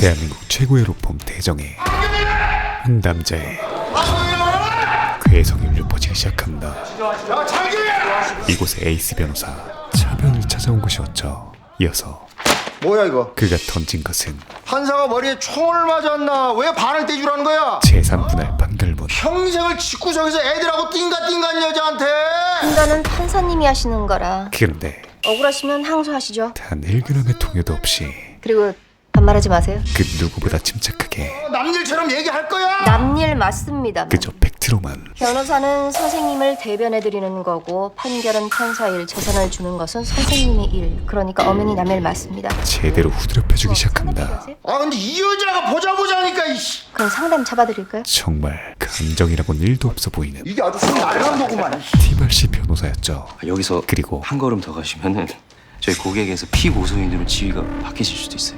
대한민국 최고의 로펌 대정에 한 남자의 괴성이 울려 퍼지기 시작합니다. 이곳에 에이스 변호사 차변을 찾아온 것이었죠. 이어서 뭐야 이거? 그가 던진 것은 판사가 머리에 총을 맞았나? 왜 반을 떼주라는 거야? 제3분할 판결문. 평생을 집구석에서 애들하고 띵가띵가한 여자한테. 판단은 판사님이 하시는 거라 그런데 억울하시면 항소하시죠. 단 1g의 동요도 없이 그리고 반말하지 마세요. 그 누구보다 침착하게 남일처럼 얘기할 거야? 남일 맞습니다. 그저 팩트로만 변호사는 선생님을 대변해드리는 거고 판결은 판사 일, 재산을 주는 것은 선생님의 일. 그러니까 엄연히 남일 맞습니다. 제대로 후드럽혀주기 시작합니다. 아 근데 이 여자가 보자보자니까 이씨. 그럼 상담 잡아드릴까요? 정말 감정이라고는 1도 없어 보이는 이게 아주 손 나르는 거구만. 티발씨 변호사였죠. 여기서 그리고 한 걸음 더 가시면은 저희 고객에서 피고소인으로 지위가 바뀌실 수도 있어요.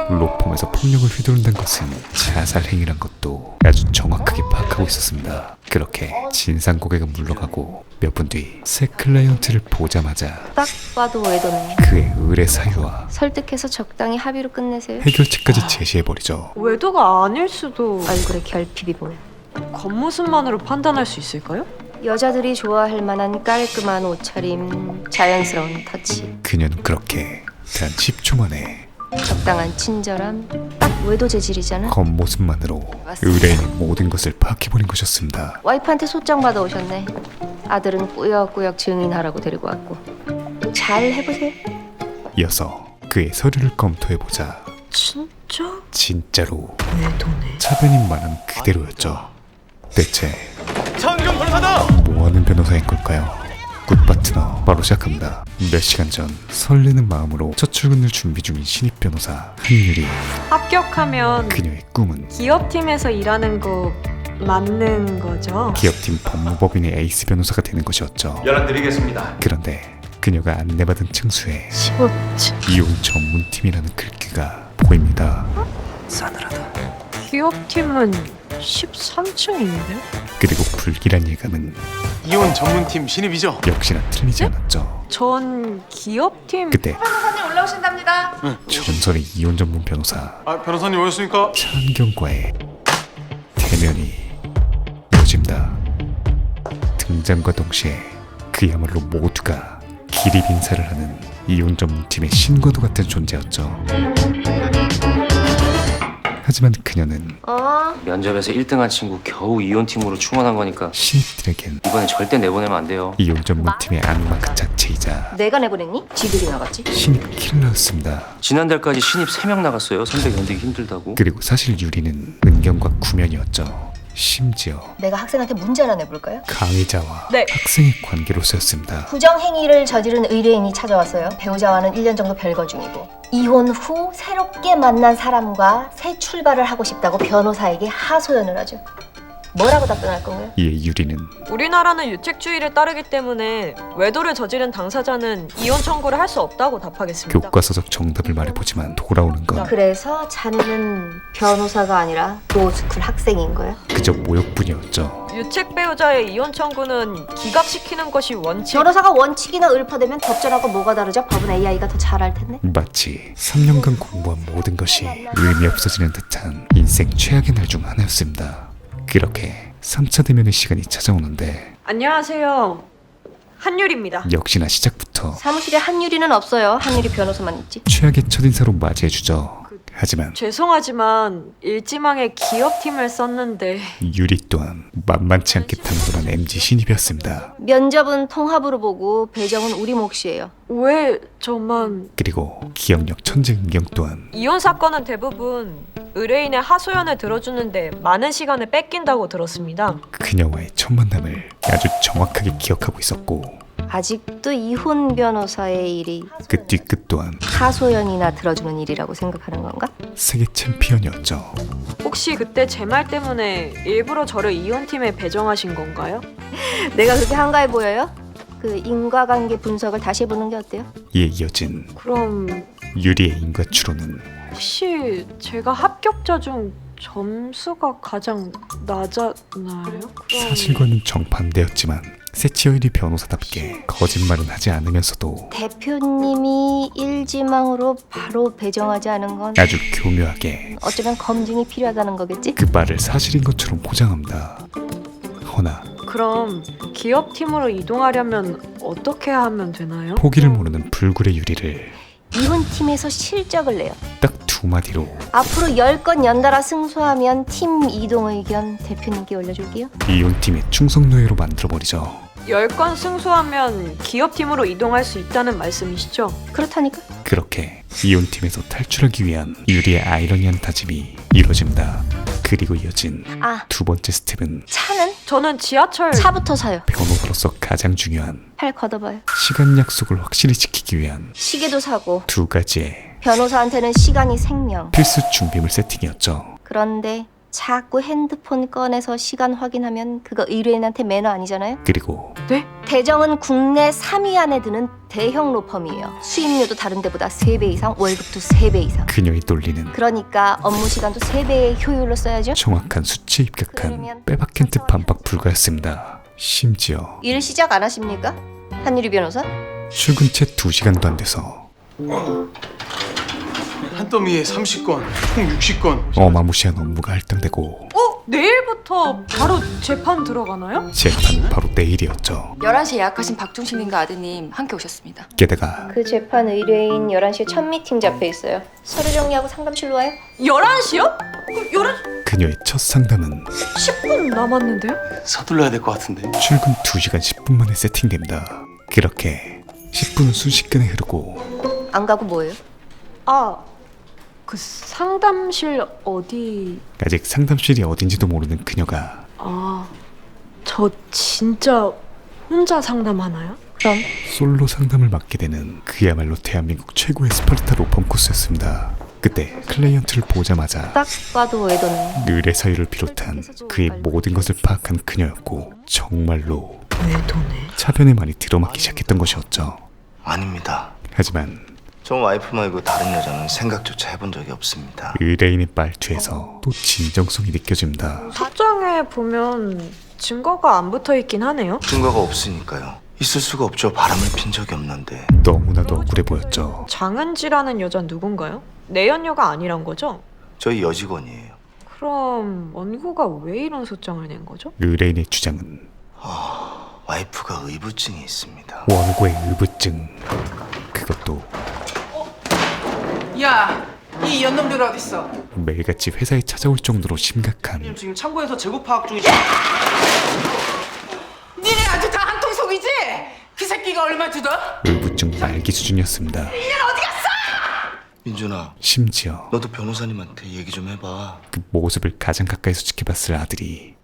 로펌에서 폭력을 휘두른다는 것은 자살 행위란 것도 아주 정확하게 파악하고 있었습니다. 그렇게 진상 고객은 물러가고 몇 분 뒤 새 클라이언트를 보자마자 딱 봐도 외도네. 그의 의뢰 사유와 설득해서 적당히 합의로 끝내세요. 해결책까지 제시해버리죠. 외도가 아닐 수도. 얼굴에 결핍이 보여. 겉모습만으로 판단할 수 있을까요? 여자들이 좋아할 만한 깔끔한 옷차림, 자연스러운 터치, 그녀는 그렇게 단 10초 만에 적당한 친절함, 딱 외도 재질이잖아. 겉모습만으로 의뢰인의 모든 것을 파악해버린 것이었습니다. 와이프한테 소장 받아오셨네. 아들은 꾸역꾸역 증인하라고 데리고 왔고. 잘 해보세요. 이어서 그의 서류를 검토해보자 진짜? 진짜로 외도네. 차변인 말은 그대로였죠. 대체 장경 변호사다! 뭐하는 변호사인 걸까요? 굿파트너 바로 시작합니다. 몇 시간 전 설레는 마음으로 첫 출근을 준비 중인 신입 변호사 한유리. 합격하면 그녀의 꿈은 기업팀에서 일하는 거 맞는 거죠? 기업팀 법무법인의 에이스 변호사가 되는 것이었죠. 연락드리겠습니다. 그런데 그녀가 안내받은 층수에 15층. 이혼 전문팀이라는 글귀가 보입니다. 기업팀은 13층인데? 그리고 불길한 예감은 이혼 전문팀 신입이죠? 역시나 틀리지 않았죠. 전 기업팀. 그때 전설의 이혼 전문 변호사 아 변호사님 오셨습니까? 차은경과의 대면이 이어집니다. 등장과 동시에 그야말로 모두가 기립 인사를 하는 이혼 전문팀의 신과도 같은 존재였죠. 하지만 그녀는 면접에서 1등한 친구 겨우 이혼팀으로 충원한 거니까 신입들에겐 이번엔 절대 내보내면 안 돼요. 이혼 전문팀의 악마 그 자체이자 내가 내보냈니? 지들이 나갔지. 신입 킬러였습니다. 지난달까지 신입 3명 나갔어요. 선배 견디기 힘들다고. 그리고 사실 유리는 은경과 구면이었죠. 심지어 내가 학생한테 문제 하나 내볼까요? 강의자와 네. 학생의 관계로서였습니다. 부정행위를 저지른 의뢰인이 찾아왔어요. 배우자와는 1년 정도 별거 중이고 이혼 후 새롭게 만난 사람과 새 출발을 하고 싶다고 변호사에게 하소연을 하죠. 뭐라고 답변할 건가요? 이에 유리는 우리나라는 유책주의를 따르기 때문에 외도를 저지른 당사자는 이혼 청구를 할 수 없다고 답하겠습니다. 교과서적 정답을 말해보지만 돌아오는 건 그래서 자네는 변호사가 아니라 로스쿨 학생인 거야? 그저 모욕뿐이었죠. 유책 배우자의 이혼 청구는 기각시키는 것이 원칙. 변호사가 원칙이나 읊어대면 법전하고 뭐가 다르죠? 법은 AI가 더 잘 알 텐데. 마치 3년간 공부한 모든 것이 의미 없어지는 듯한 인생 최악의 날 중 하나였습니다. 그렇게 3차 대면의 시간이 찾아오는데 안녕하세요. 한율입니다. 역시나 시작부터 사무실에 한유리는 없어요. 한유리 변호사만 있지. 최악의 첫인사로 맞이해주죠. 하지만 죄송하지만 일지망에 기업팀을 썼는데 유리 또한 만만치 않게 당돌한 MZ 신입이었습니다. 면접은 통합으로 보고 배정은 우리 몫이에요. 왜 저만. 그리고 기억력 천재 은경 또한 이혼 사건은 대부분 의뢰인의 하소연을 들어주는데 많은 시간을 뺏긴다고 들었습니다. 그녀와의 첫 만남을 아주 정확하게 기억하고 있었고 아직도 이혼 변호사의 일이 그 뒤끝 또한 하소연이나 들어주는 일이라고 생각하는 건가? 세계 챔피언이었죠. 혹시 그때 제 말 때문에 일부러 저를 이혼팀에 배정하신 건가요? 내가 그렇게 한가해 보여요? 그 인과관계 분석을 다시 해보는 게 어때요? 이에 이어진 그럼 유리의 인과 추론은 혹시 제가 합격자 중 점수가 가장 낮았나요? 그럼 사실과는 정반대였지만 세치어일이 변호사답게 거짓말은 하지 않으면서도 대표님이 일지망으로 바로 배정하지 않은 건 아주 교묘하게 어쩌면 검증이 필요하다는 거겠지? 그 말을 사실인 것처럼 포장합니다. 허나 그럼 기업팀으로 이동하려면 어떻게 하면 되나요? 포기를 모르는 불굴의 유리를 이혼팀에서 실적을 내요. 딱 두 마디로 앞으로 10건 연달아 승소하면 팀 이동 의견 대표님께 올려줄게요. 이혼팀의 충성노예로 만들어버리죠. 10건 승소하면 기업팀으로 이동할 수 있다는 말씀이시죠? 그렇다니까? 그렇게 이혼팀에서 탈출하기 위한 유리의 아이러니한 다짐이 이루어집니다. 그리고 이어진 아, 두 번째 스텝은 차는? 저는 지하철... 차부터 사요. 변호사로서 가장 중요한 팔 걷어봐요. 시간 약속을 확실히 지키기 위한 시계도 사고 두 가지의 변호사한테는 시간이 생명. 필수 준비물 세팅이었죠. 그런데 자꾸 핸드폰 꺼내서 시간 확인하면 그거 의뢰인한테 매너 아니잖아요? 그리고 네? 대정은 국내 3위 안에 드는 대형 로펌이에요. 수입료도 다른 데보다 3배 이상, 월급도 3배 이상. 그녀의 논리는 그러니까 업무 시간도 3배의 효율로 써야죠. 정확한 수치에 입각한 빼박캔트 반박 불가였습니다. 심지어 일 시작 안 하십니까? 한유리 변호사? 출근 채 2시간도 안 돼서 한 더미에 30건, 총 60건. 어마무시한 업무가 할당되고 내일부터 바로 재판 들어가나요? 재판은 바로 내일이었죠. 11시에 예약하신 박종신님과 아드님 함께 오셨습니다. 게다가 그 재판 의뢰인 11시에 첫 미팅 잡혀 있어요. 서류 정리하고 상담실로 와요. 11시요? 11시... 그녀의 첫 상담은 10분 남았는데요? 서둘러야 될 것 같은데. 출근 2시간 10분 만에 세팅됩니다. 그렇게 10분은 순식간에 흐르고 안 가고 뭐예요? 아... 그 상담실 어디... 아직 상담실이 어딘지도 모르는 그녀가 아... 저 진짜 혼자 상담하나요? 그럼 솔로 상담을 맡게 되는 그야말로 대한민국 최고의 스파르타 로펌 코스였습니다. 그때 클라이언트를 보자마자 딱 봐도 외도네. 의뢰 사유를 비롯한 그의 모든 것을 파악한 그녀였고 정말로 외도네. 차변에 많이 들어맞기 시작했던 것이었죠. 아닙니다. 하지만 저 와이프 말고 다른 여자는 생각조차 해본 적이 없습니다. 의뢰인의 말투에서 또 진정성이 느껴집니다. 소장에 보면 증거가 안 붙어있긴 하네요. 증거가 없으니까요. 있을 수가 없죠. 바람을 핀 적이 없는데. 너무나도 억울해 보였죠. 장은지라는 여자는 누군가요? 내연녀가 아니란 거죠? 저희 여직원이에요. 그럼 원고가 왜 이런 소장을 낸 거죠? 의뢰인의 주장은 와이프가 의부증이 있습니다. 원고의 의부증, 그것도 야, 이 연놈들 어딨어? 매일같이 회사에 찾아올 정도로 심각한 지금 창고에서 재고 파악 중이지. 니네 아주 다 한 통속이지? 그 새끼가 얼마 주다? 의부증 말기 수준이었습니다. 민준아, 심지어 너도 변호사님한테 얘기 좀 해봐. 그 모습을 가장 가까이서 지켜봤을 아들이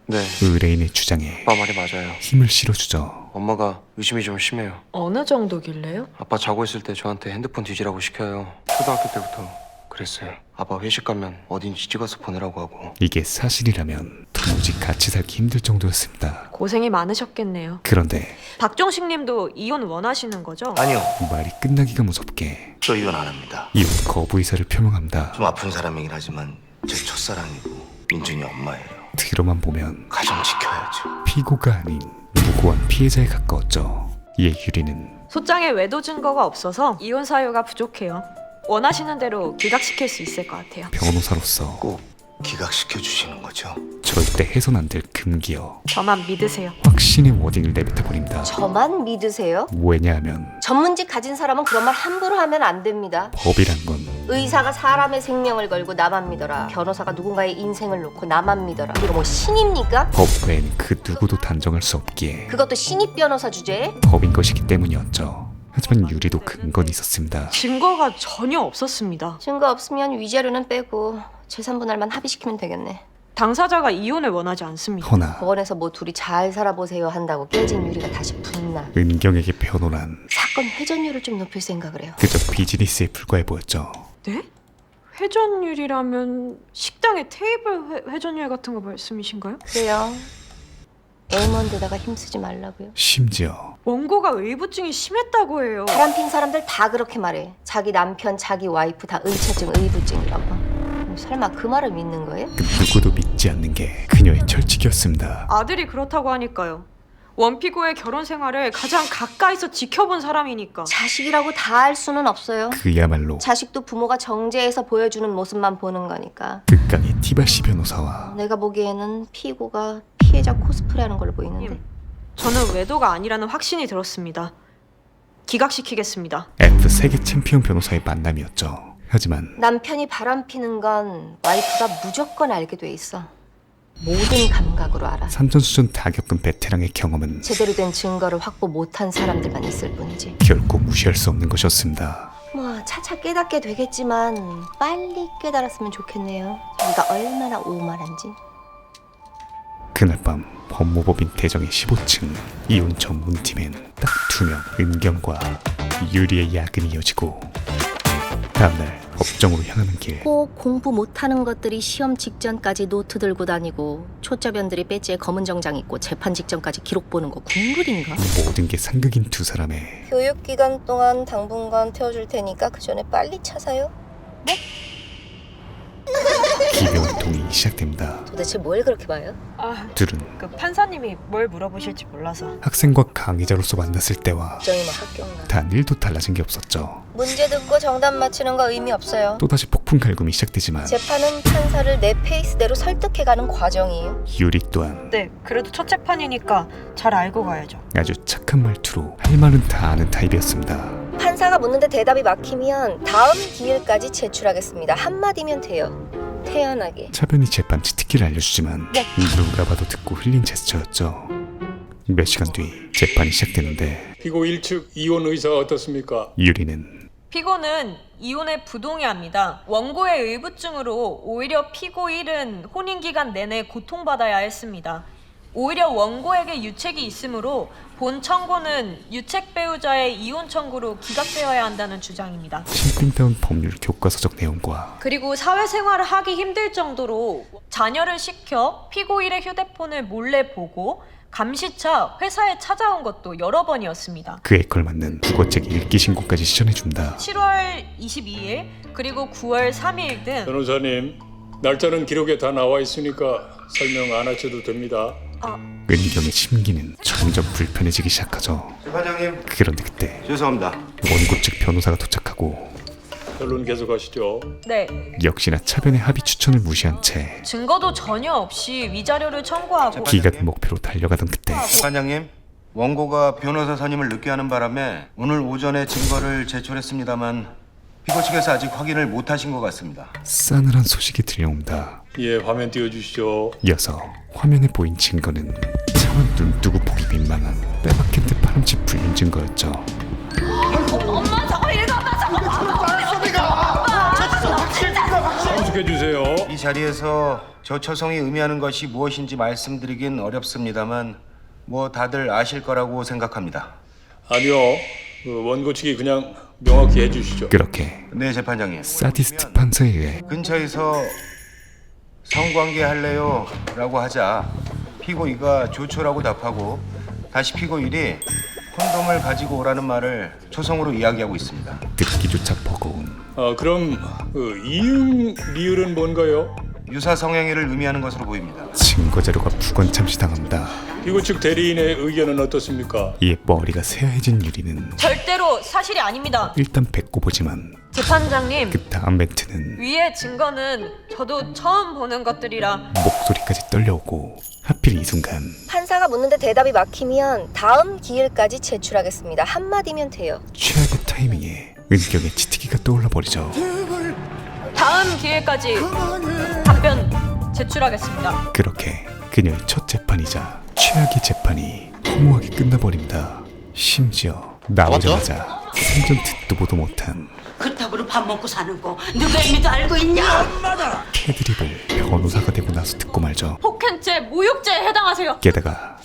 네, 의뢰인의 주장에 아빠 말이 맞아요. 힘을 실어주죠. 엄마가 의심이 좀 심해요. 어느 정도길래요? 아빠 자고 있을 때 저한테 핸드폰 뒤지라고 시켜요. 초등학교 때부터 그랬어요. 아빠 회식 가면 어딘지 찍어서 보내라고 하고. 이게 사실이라면 도무지 같이 살기 힘들 정도였습니다. 고생이 많으셨겠네요. 그런데 박종식 님도 이혼 원하시는 거죠? 아니요, 말이 끝나기가 무섭게 저 이혼 안 합니다. 이혼 거부 의사를 표명합니다. 좀 아픈 사람이긴 하지만 제 첫사랑이고 민준이 엄마예요. 뒤로만 보면 가정 지켜야죠. 피고가 아닌 무고한 피해자에 가까웠죠. 이에 유리는 소장에 외도 증거가 없어서 이혼 사유가 부족해요. 원하시는 대로 기각시킬 수 있을 것 같아요. 변호사로서 꼭 기각시켜 주시는 거죠. 절대 해선 안 될 금기어 저만 믿으세요. 확신의 워딩을 내뱉어버립니다. 저만 믿으세요? 왜냐하면 전문직 가진 사람은 그런 말 함부로 하면 안 됩니다. 법이란 건 의사가 사람의 생명을 걸고 나만 믿어라. 변호사가 누군가의 인생을 놓고 나만 믿어라. 이거 뭐 신입니까? 법 외엔 그 누구도 단정할 수 없기에 그것도 신입 변호사 주제에? 법인 것이기 때문이었죠. 하지만 유리도 근거는 있었습니다. 증거가 전혀 없었습니다. 증거 없으면 위자료는 빼고 재산분할만 합의시키면 되겠네. 당사자가 이혼을 원하지 않습니다. 허나 법원에서 뭐 둘이 잘 살아보세요 한다고 깨진 유리가 다시 분나. 은경에게 변호란 사건 회전율을 좀 높일 생각을 해요. 그저 비즈니스에 불과해 보였죠. 네? 회전율이라면 식당의 테이블 회전율 같은 거 말씀이신가요? 그래요. 에이먼드다가 힘쓰지 말라고요. 심지어 원고가 의부증이 심했다고 해요. 바람핀 사람들 다 그렇게 말해. 자기 남편, 자기 와이프 다 의처증, 의부증이라고. 설마 그 말을 믿는 거예요? 그 누구도 믿지 않는 게 그녀의 철칙이었습니다. 아들이 그렇다고 하니까요. 원피고의 결혼 생활을 가장 가까이서 지켜본 사람이니까. 자식이라고 다 할 수는 없어요. 그야말로 자식도 부모가 정죄해서 보여주는 모습만 보는 거니까. 극강의 티바시 변호사와 내가 보기에는 피고가 피해자 코스프레하는 걸로 보이는데. 저는 외도가 아니라는 확신이 들었습니다. 기각시키겠습니다. F 세계 챔피언 변호사의 만남이었죠. 하지만 남편이 바람피는 건 와이프가 무조건 알게 돼 있어. 모든 감각으로 알아. 산전수전 다 겪은 베테랑의 경험은 제대로 된 증거를 확보 못한 사람들만 있을 뿐이지. 결코 무시할 수 없는 것이었습니다. 뭐 차차 깨닫게 되겠지만 빨리 깨달았으면 좋겠네요. 자기가 얼마나 오만한지. 그날 밤 법무법인 대정의 15층 이혼 전문팀엔 딱 2명 은경과 유리의 야근이 이어지고 다음날 법정으로 향하는 길 꼭 공부 못하는 것들이 시험 직전까지 노트 들고 다니고 초짜변들이 배지에 검은 정장 입고 재판 직전까지 기록 보는 거 국룰인가? 모든 게 상극인 두 사람의 교육기간 동안 당분간 태워줄 테니까 그 전에 빨리 차 사요. 기묘한 동행이 시작됩니다. 도대체 뭘 그렇게 봐요? 둘은 그 판사님이 뭘 물어보실지 몰라서. 학생과 강의자로서 만났을 때와 걱정이 뭐 학교인가? 단 1도 달라진 게 없었죠. 문제 듣고 정답 맞히는 거 의미 없어요. 또다시 폭풍 갈굼이 시작되지만 재판은 판사를 내 페이스대로 설득해가는 과정이에요. 유리 또한 네, 그래도 첫 재판이니까 잘 알고 가야죠. 아주 착한 말투로 할 말은 다 아는 타입이었습니다. 판사가 묻는데 대답이 막히면 다음 기일까지 제출하겠습니다. 한마디면 돼요. 태연하게. 차변이 재판치 특기를 알려주지만 누가 봐도 듣고 흘린 제스처였죠. 몇 시간 뒤 재판이 시작되는데 피고 1측 이혼 의사가 어떻습니까? 유리는 피고는 이혼에 부동의합니다. 원고의 의부증으로 오히려 피고 1은 혼인기간 내내 고통받아야 했습니다. 오히려 원고에게 유책이 있으므로 본 청구는 유책 배우자의 이혼 청구로 기각되어야 한다는 주장입니다. 싱핑다운 법률 교과서적 내용과 그리고 사회생활을 하기 힘들 정도로 자녀를 시켜 피고 1의 휴대폰을 몰래 보고 감시차 회사에 찾아온 것도 여러 번이었습니다. 그에 걸맞는 국어책 읽기 신고까지 시전해준다. 7월 22일 그리고 9월 3일 등 변호사님, 날짜는 기록에 다 나와 있으니까 설명 안 하셔도 됩니다. 은경의 심기는 점점 불편해지기 시작하죠. 재판장님 그런데 그때 죄송합니다. 원고 측 변호사가 도착하고 결론 계속하시죠. 네, 역시나 차변의 합의 추천을 무시한 채 증거도 전혀 없이 위자료를 청구하고 기각 목표로 달려가던 그때 재판장님 원고가 변호사 선임을 늦게 하는 바람에 오늘 오전에 증거를 제출했습니다만 피고 측에서 아직 확인을 못하신 것 같습니다. 싸늘한 소식이 들려옵니다. 예, 화면 띄워주시죠. 이어서 화면에 보인 증거는 차마 눈뜨고 보기 민망한 빼박힌 듯 파렴치 불린 증거였죠. 성숙해주세요. 이 자리에서 저 처성이 의미하는 것이 무엇인지 말씀드리긴 어렵습니다만 뭐 다들 아실 거라고 생각합니다. 아니요, 원고 측이 그냥 명확히 해주시죠. 그렇게 네, 재판장님. 사디스트 판사에 의해 근처에서 성관계 할래요? 라고 하자 피고 2가 좋죠라고 답하고 다시 피고 1이 콘돔을 가지고 오라는 말을 초성으로 이야기하고 있습니다. 듣기조차 버거운 그럼 이응 리을은 뭔가요? 유사 성행위를 의미하는 것으로 보입니다. 증거 자료가 부건 참시당합니다. 피고 측 대리인의 의견은 어떻습니까? 이에 머리가 새하얘진 유리는 절대로 사실이 아닙니다. 일단 뱉고 보지만 재판장님, 그 다음 멘트는 위의 증거는 저도 처음 보는 것들이라 목소리까지 떨려오고 하필 이 순간 판사가 묻는데 대답이 막히면 다음 기일까지 제출하겠습니다. 한마디면 돼요. 최악의 타이밍에 은경의 치트기가 떠올라 버리죠. 다음 기회까지 답변 제출하겠습니다. 그렇게 그녀의 첫 재판이자 최악의 재판이 허무하게 끝나버립니다. 심지어 나오자마자 생전 듣도 보도 못한 그따구로 밥 먹고 사는 거 누가 이미도 알고 있냐? 캐드립을 변호사가 되고 나서 듣고 말죠. 폭행죄, 모욕죄에 해당하세요. 게다가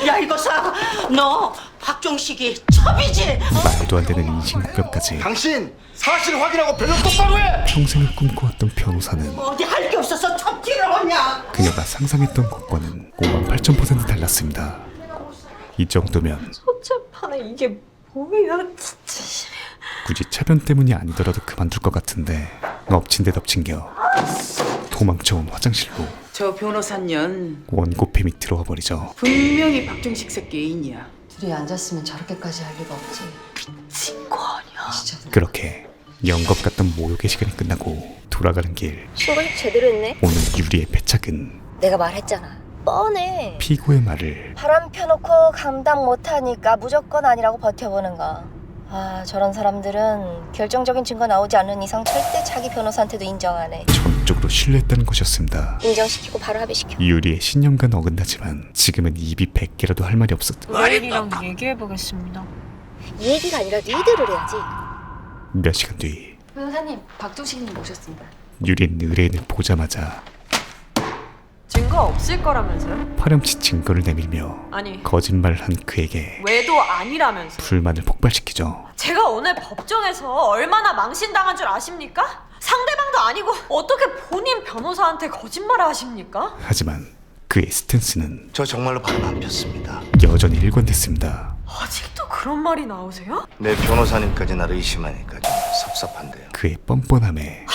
야 이거사, 너 박종식이 첩이지? 말도 안 되는 인신공격까지 당신 사실 확인하고 변론 똑바로 해! 평생을 꿈꿔왔던 변호사는 어디 할 게 없어서 첩지러웠냐? 그녀가 상상했던 것과는 58,000% 달랐습니다. 이 정도면 재판에 이게 뭐야 진짜. 굳이 차변 때문이 아니더라도 그만둘 것 같은데 엎친 데 덮친 겨 도망쳐온 화장실로 저 변호사년 원고팸이 들어와 버리죠. 분명히 박종식 새끼 애인이야. 둘이 앉았으면 저렇게까지 할 리가 없지. 미친 거 아니야. 진짜. 그렇게 영겁 같던 모욕의 시간이 끝나고 돌아가는 길, 수업을 제대로 했네. 오늘 유리의 패착은 내가 말했잖아. 뻔해. 피고의 말을 바람 펴놓고 감당 못하니까 무조건 아니라고 버텨보는 거. 아, 저런 사람들은 결정적인 증거 나오지 않는 이상 절대 자기 변호사한테도 인정 안 해. 전적으로 신뢰했다는 것이었습니다. 인정시키고 바로 합의시켜. 유리의 신념과 어긋나지만 지금은 입이 100개라도 할 말이 없었던 의뢰인이랑 얘기해보겠습니다. 얘기가 아니라 리드를 해야지. 몇 시간 뒤 변호사님, 박종식님 모셨습니다. 유리는 의뢰인을 보자마자 증거 없을 거라면서요? 파렴치 증거를 내밀며 아니, 거짓말을 한 그에게 왜도 아니라면서. 불만을 폭발시키죠. 제가 오늘 법정에서 얼마나 망신당한 줄 아십니까? 상대방도 아니고 어떻게 본인 변호사한테 거짓말을 하십니까? 하지만 그의 스탠스는 저 정말로 바람 안 폈습니다. 여전히 일관됐습니다. 아직도 그런 말이 나오세요? 내 변호사님까지 나를 의심하니까 좀 섭섭한데요. 그의 뻔뻔함에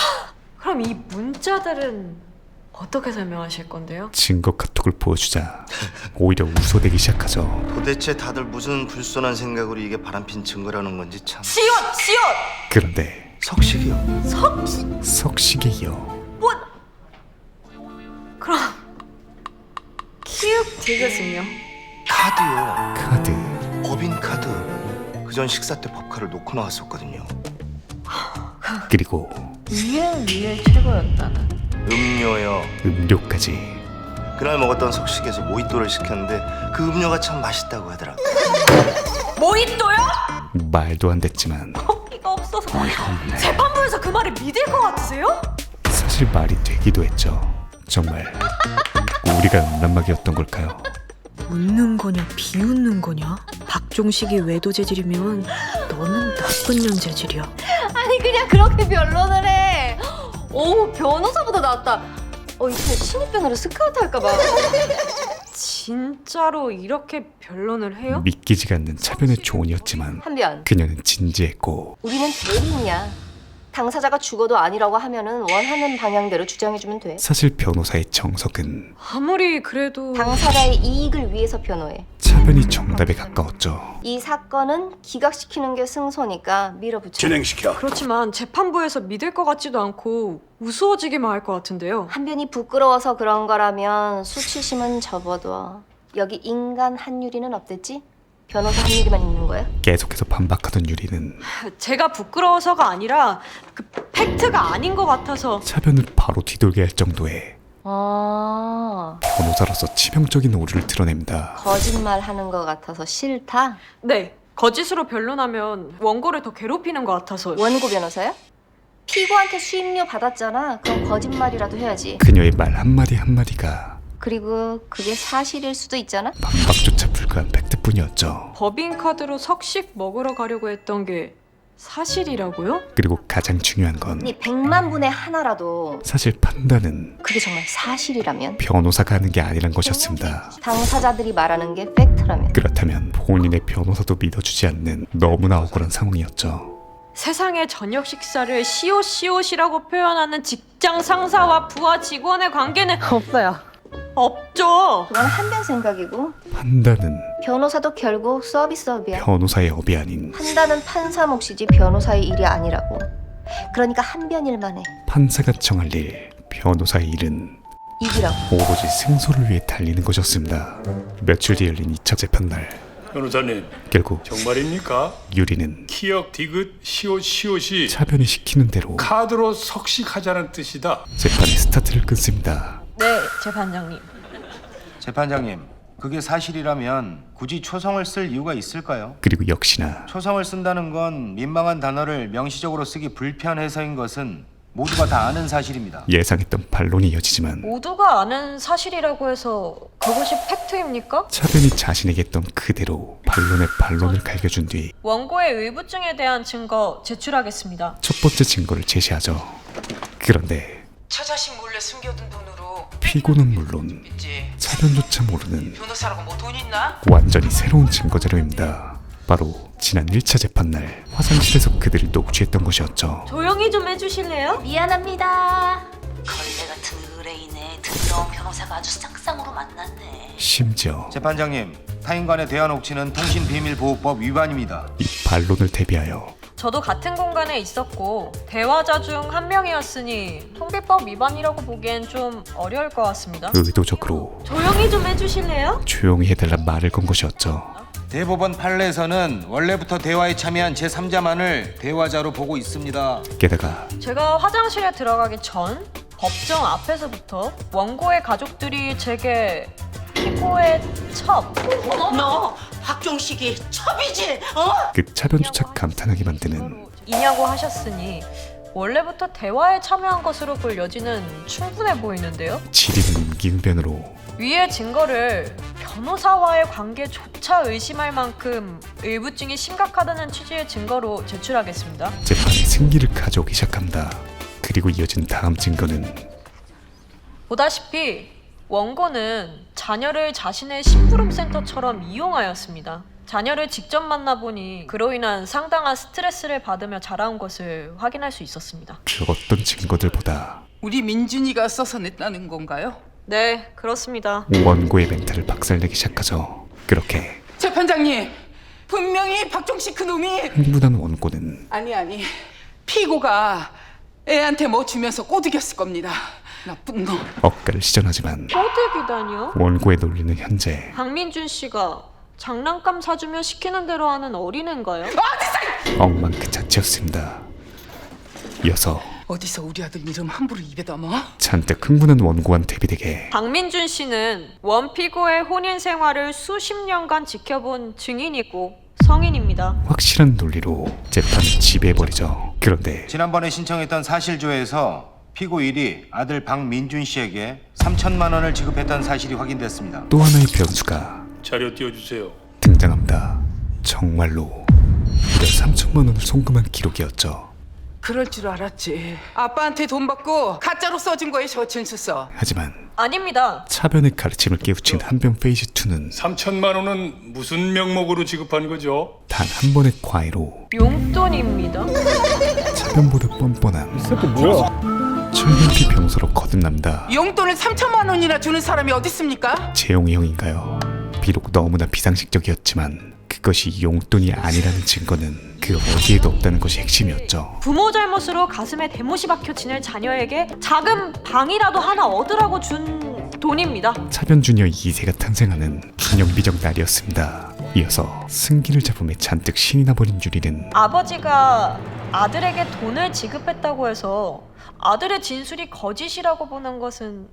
그럼 이 문자들은 어떻게 설명하실 건데요? 증거 카톡을 보여주자 오히려 웃어대기 시작하죠. 도대체 다들 무슨 불손한 생각으로 이게 바람핀 증거라는 건지 참. 시옷! 그런데 석식이요. 석식에 이어 뭐? 그럼 키읔 디귿은요? 카드요. 카드, 법인카드. 그전 식사 때 법카를 놓고 나왔었거든요. 그리고 위에 최고였다는. 음료요. 음료까지. 그날 먹었던 석식에서 모히또를 시켰는데 그 음료가 참 맛있다고 하더라고요. 모히또요? 말도 안 됐지만 어이가 없어서 재판부에서 그 말을 믿을 것 같으세요? 사실 말이 되기도 했죠. 정말 우리가 음란막이었던 걸까요? 웃는 거냐 비웃는 거냐? 박종식이 외도 재질이면 너는 나쁜 년 재질이야. 아니 그냥 그렇게 변론을 해. 오, 변호사보다 낫다. 이제 신입변호로 스카우트 할까봐. 진짜로 이렇게 변론을 해요? 믿기지가 않는 차변의 조언이었지만 한변, 그녀는 진지했고 우리는 대리인이야. 당사자가 죽어도 아니라고 하면은 원하는 방향대로 주장해주면 돼. 사실 변호사의 정석은 아무리 그래도 당사자의 이익을 위해서 변호해. 차변이 정답에 가까웠죠. 이 사건은 기각시키는 게 승소니까 밀어붙여. 그렇지만 재판부에서 믿을 것 같지도 않고 우스워지기만 할 것 같은데요. 한변이 부끄러워서 그런 거라면 수치심은 접어둬. 여기 인간 한유리는 없댔지? 변호사 한유리만 있는 거야? 계속해서 반박하던 유리는 제가 부끄러워서가 아니라 그 팩트가 아닌 것 같아서. 차변을 바로 뒤돌게 할 정도의 아, 변호사로서 치명적인 오류를 드러냅니다. 거짓말하는 거 같아서 싫다? 네, 거짓으로 변론하면 원고를 더 괴롭히는 것 같아서. 원고 변호사야? 피고한테 수임료 받았잖아. 그럼 거짓말이라도 해야지. 그녀의 말 한마디 한마디가 그리고 그게 사실일 수도 있잖아? 반박조차 불가한 팩트뿐이었죠. 법인카드로 석식 먹으러 가려고 했던 게 사실이라고요? 그리고 가장 중요한 건 이 100만 분의 하나라도 사실 판단은 그게 정말 사실이라면, 변호사가 하는 게 아니란 것이었습니다. 당사자들이 말하는 게 팩트라면, 그렇다면 본인의 변호사도 믿어주지 않는 너무나 억울한 상황이었죠. 세상의 저녁 식사를 시옷이라고 표현하는 직장 상사와 부하 직원의 관계는 없어요. 없죠. 그건 한변 생각이고, 판단은 변호사도 결국 서비스업이야. 변호사의 업이 아닌 판단은 판사 몫이지 변호사의 일이 아니라고. 그러니까 한변 일만 해. 판사가 정할 일, 변호사의 일은 이기라고. 오로지 승소를 위해 달리는 것이었습니다. 며칠 뒤에 열린 2차 재판날, 변호사님, 결국 정말입니까? 유리는 키역 디귿 시옷이 차변이 시키는 대로 카드로 석식하자는 뜻이다. 재판의 스타트를 끊습니다. 네, 재판장님. 재판장님, 그게 사실이라면 굳이 초성을 쓸 이유가 있을까요? 그리고 역시나 초성을 쓴다는 건 민망한 단어를 명시적으로 쓰기 불편해서인 것은 모두가 다 아는 사실입니다. 예상했던 반론이 이어지지만 모두가 아는 사실이라고 해서 그것이 팩트입니까? 차변이 자신에게 했던 그대로 반론에 반론을 갈겨준 뒤 첫 원고의 의부증에 대한 증거 제출하겠습니다. 번째 증거를 제시하죠. 그런데 처자식 몰래 숨겨둔 돈으로 피고는 물론 있지. 차변조차 모르는 변호사라고 뭐 돈 있나? 완전히 새로운 증거 자료입니다. 바로 지난 1차 재판날 화장실에서 그들을 녹취했던 것이었죠. 조용히 좀 해주실래요? 미안합니다. 걸레 같은 의뢰인의 더러운 변호사가 아주 쌍쌍으로 만났네. 심지어 재판장님, 타인 간의 대화 녹취는 통신비밀보호법 위반입니다. 이 반론을 대비하여 저도 같은 공간에 있었고 대화자 중 한 명이었으니 통비법 위반이라고 보기엔 좀 어려울 것 같습니다. 의도적으로 조용히 좀 해주실래요? 조용히 해달란 말을 건 것이었죠. 대법원 판례에서는 원래부터 대화에 참여한 제3자만을 대화자로 보고 있습니다. 게다가 제가 화장실에 들어가기 전 법정 앞에서부터 원고의 가족들이 제게 피고의 첩, 너 박종식이 첩이지? 어? 그 차변조차 감탄하게 만드는 이냐고 하셨으니 원래부터 대화에 참여한 것으로 볼 여지는 충분해 보이는데요. 지리는 임기응변으로 위의 증거를 변호사와의 관계조차 의심할 만큼 의부증이 심각하다는 취지의 증거로 제출하겠습니다. 재판의 승기를 가져오기 시작합니다. 그리고 이어진 다음 증거는 보다시피 원고는 자녀를 자신의 심부름센터처럼 이용하였습니다. 자녀를 직접 만나보니 그로 인한 상당한 스트레스를 받으며 자라온 것을 확인할 수 있었습니다. 그 어떤 증거들보다 우리 민준이가 써서 냈다는 건가요? 네, 그렇습니다. 원고의 멘탈을 박살내기 시작하죠. 그렇게 재판장님, 분명히 박종식 그놈이 흥분한 원고는 아니 피고가 애한테 뭐 주면서 꼬드겼을 겁니다. 나쁜 놈. 억가를 시전하지만 꼬드기다니요? 원고의 논리는 현재 박민준 씨가 장난감 사주면 시키는 대로 하는 어린애인가요? 엉망 그 자체였습니다. 이어서 어디서 우리 아들 이름 함부로 입에 담아? 잔뜩 흥분한 원고와는 대비되게 박민준 씨는 원피고의 혼인 생활을 수십 년간 지켜본 증인이고 성인입니다. 확실한 논리로 재판을 지배해버리죠. 그런데 지난번에 신청했던 사실조회에서 피고 1이 아들 박민준 씨에게 3천만 원을 지급했다는 사실이 확인됐습니다. 또 하나의 변수가 자료 띄워주세요. 등장합니다. 정말로 무려 3천만 원을 송금한 기록이었죠. 그럴 줄 알았지. 아빠한테 돈 받고 가짜로 써준 거에 저천수 써. 하지만 아닙니다. 차변의 가르침을 깨우친 한변 페이지 2는 3천만 원은 무슨 명목으로 지급한 거죠? 단 한 번의 과외로 용돈입니다. 차변보다 뻔뻔한 철면피 병서로 거듭납니다. 용돈을 3천만 원이나 주는 사람이 어디 있습니까? 재용이 형인가요? 비록 너무나 비상식적이었지만 그것이 용돈이 아니라는 증거는 그 어디에도 없다는 것이 핵심이었죠. 부모 잘못으로 가슴에 대못이 박혀 지낼 자녀에게 작은 방이라도 하나 얻으라고 준 돈입니다. 차변 주니어 2세가 탄생하는 기념비적 날이었습니다. 이어서 승기를 잡음에 잔뜩 신이 나버린 유리는 아버지가 아들에게 돈을 지급했다고 해서 아들의 진술이 거짓이라고 보는 것은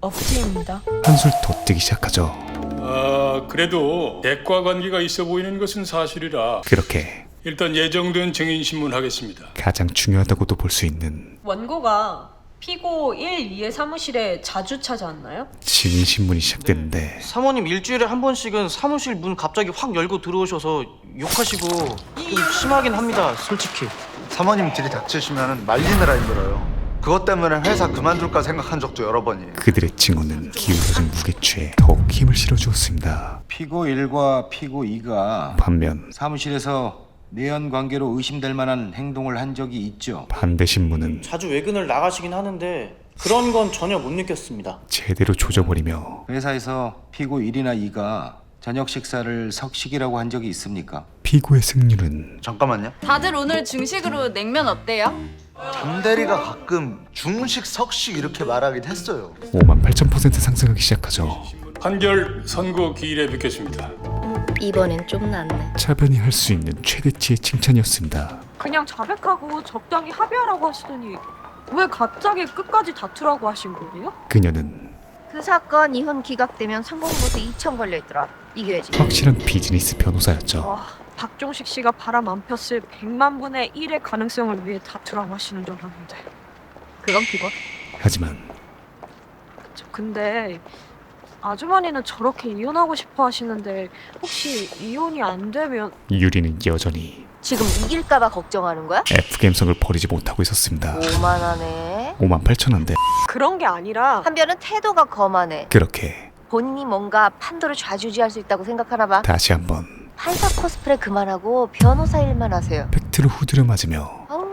억지입니다. 한술 더 뜨기 시작하죠. 아, 그래도 대과 관계가 있어 보이는 것은 사실이라 그렇게 일단 예정된 증인 신문하겠습니다. 가장 중요하다고도 볼 수 있는 원고가 피고 1, 2의 사무실에 자주 찾아왔나요? 증인 신문이 시작되는데 사모님 일주일에 한 번씩은 사무실 문 갑자기 확 열고 들어오셔서 욕하시고 좀 심하긴 합니다, 솔직히. 사모님 들이닥치시면 말리느라 힘들어요. 그것 때문에 회사 그만둘까 생각한 적도 여러 번이에요. 그들의 증언은 기울어진 무게추에 더욱 힘을 실어주었습니다. 피고 1과 피고 2가 반면 사무실에서 내연 관계로 의심될 만한 행동을 한 적이 있죠. 반대 신문은 자주 외근을 나가시긴 하는데 그런 건 전혀 못 느꼈습니다. 제대로 조져버리며 회사에서 피고 1이나 2가 저녁 식사를 석식이라고 한 적이 있습니까? 피고의 승률은 잠깐만요. 다들 오늘 중식으로 냉면 어때요? 담대리가 가끔 중식, 석식 이렇게 말하긴 했어요. 58,000% 상승하기 시작하죠. 판결 선고 기일에 뵙겠습니다. 이번엔 좀 낫네. 차변이 할 수 있는 최대치의 칭찬이었습니다. 그냥 자백하고 적당히 합의하라고 하시더니 왜 갑자기 끝까지 다투라고 하신 거예요? 그녀는 그 사건 이혼 기각되면 상공보수 2천 걸려있더라. 이겨야지. 확실한 비즈니스 변호사였죠. 와, 박종식 씨가 바람 안 폈을 100만 분의 1의 가능성을 위해 다투라고 하시는 줄 알았는데 그건 기본. 하지만 근데 아주머니는 저렇게 이혼하고 싶어 하시는데 혹시 이혼이 안 되면 유리는 여전히 지금 이길까봐 걱정하는 거야? F 감성을 버리지 못하고 있었습니다. 오만하네. 58,000원인데 그런 게 아니라 한편은 태도가 거만해. 그렇게 본인이 뭔가 판도를 좌지우지할 수 있다고 생각하나 봐. 다시 한번 판사 코스프레 그만하고 변호사 일만 하세요. 팩트로 후드려 맞으며 아우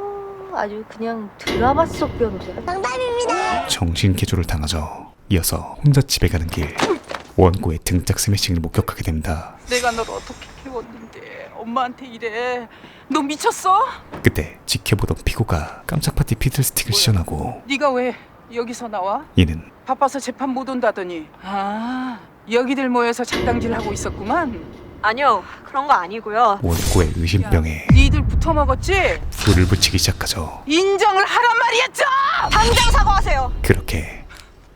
아주 그냥 드라마 속 변호사. 정신개조를 당하죠. 이어서 혼자 집에 가는 길 원고의 등짝 스매싱을 목격하게 됩니다. 내가 널 어떻게 키웠는데 엄마한테 이래. 너 미쳤어? 그때 지켜보던 피고가 깜짝 파티 피들스틱을 시전하고 네가 왜 여기서 나와? 이는 바빠서 재판 못 온다더니. 아, 여기들 모여서 작당질하고 있었구만. 아니요, 그런 거 아니고요. 원고의 의심병에 니들 붙어 먹었지? 불을 붙이기 시작하죠. 인정을 하란 말이었죠. 당장 사과하세요. 그렇게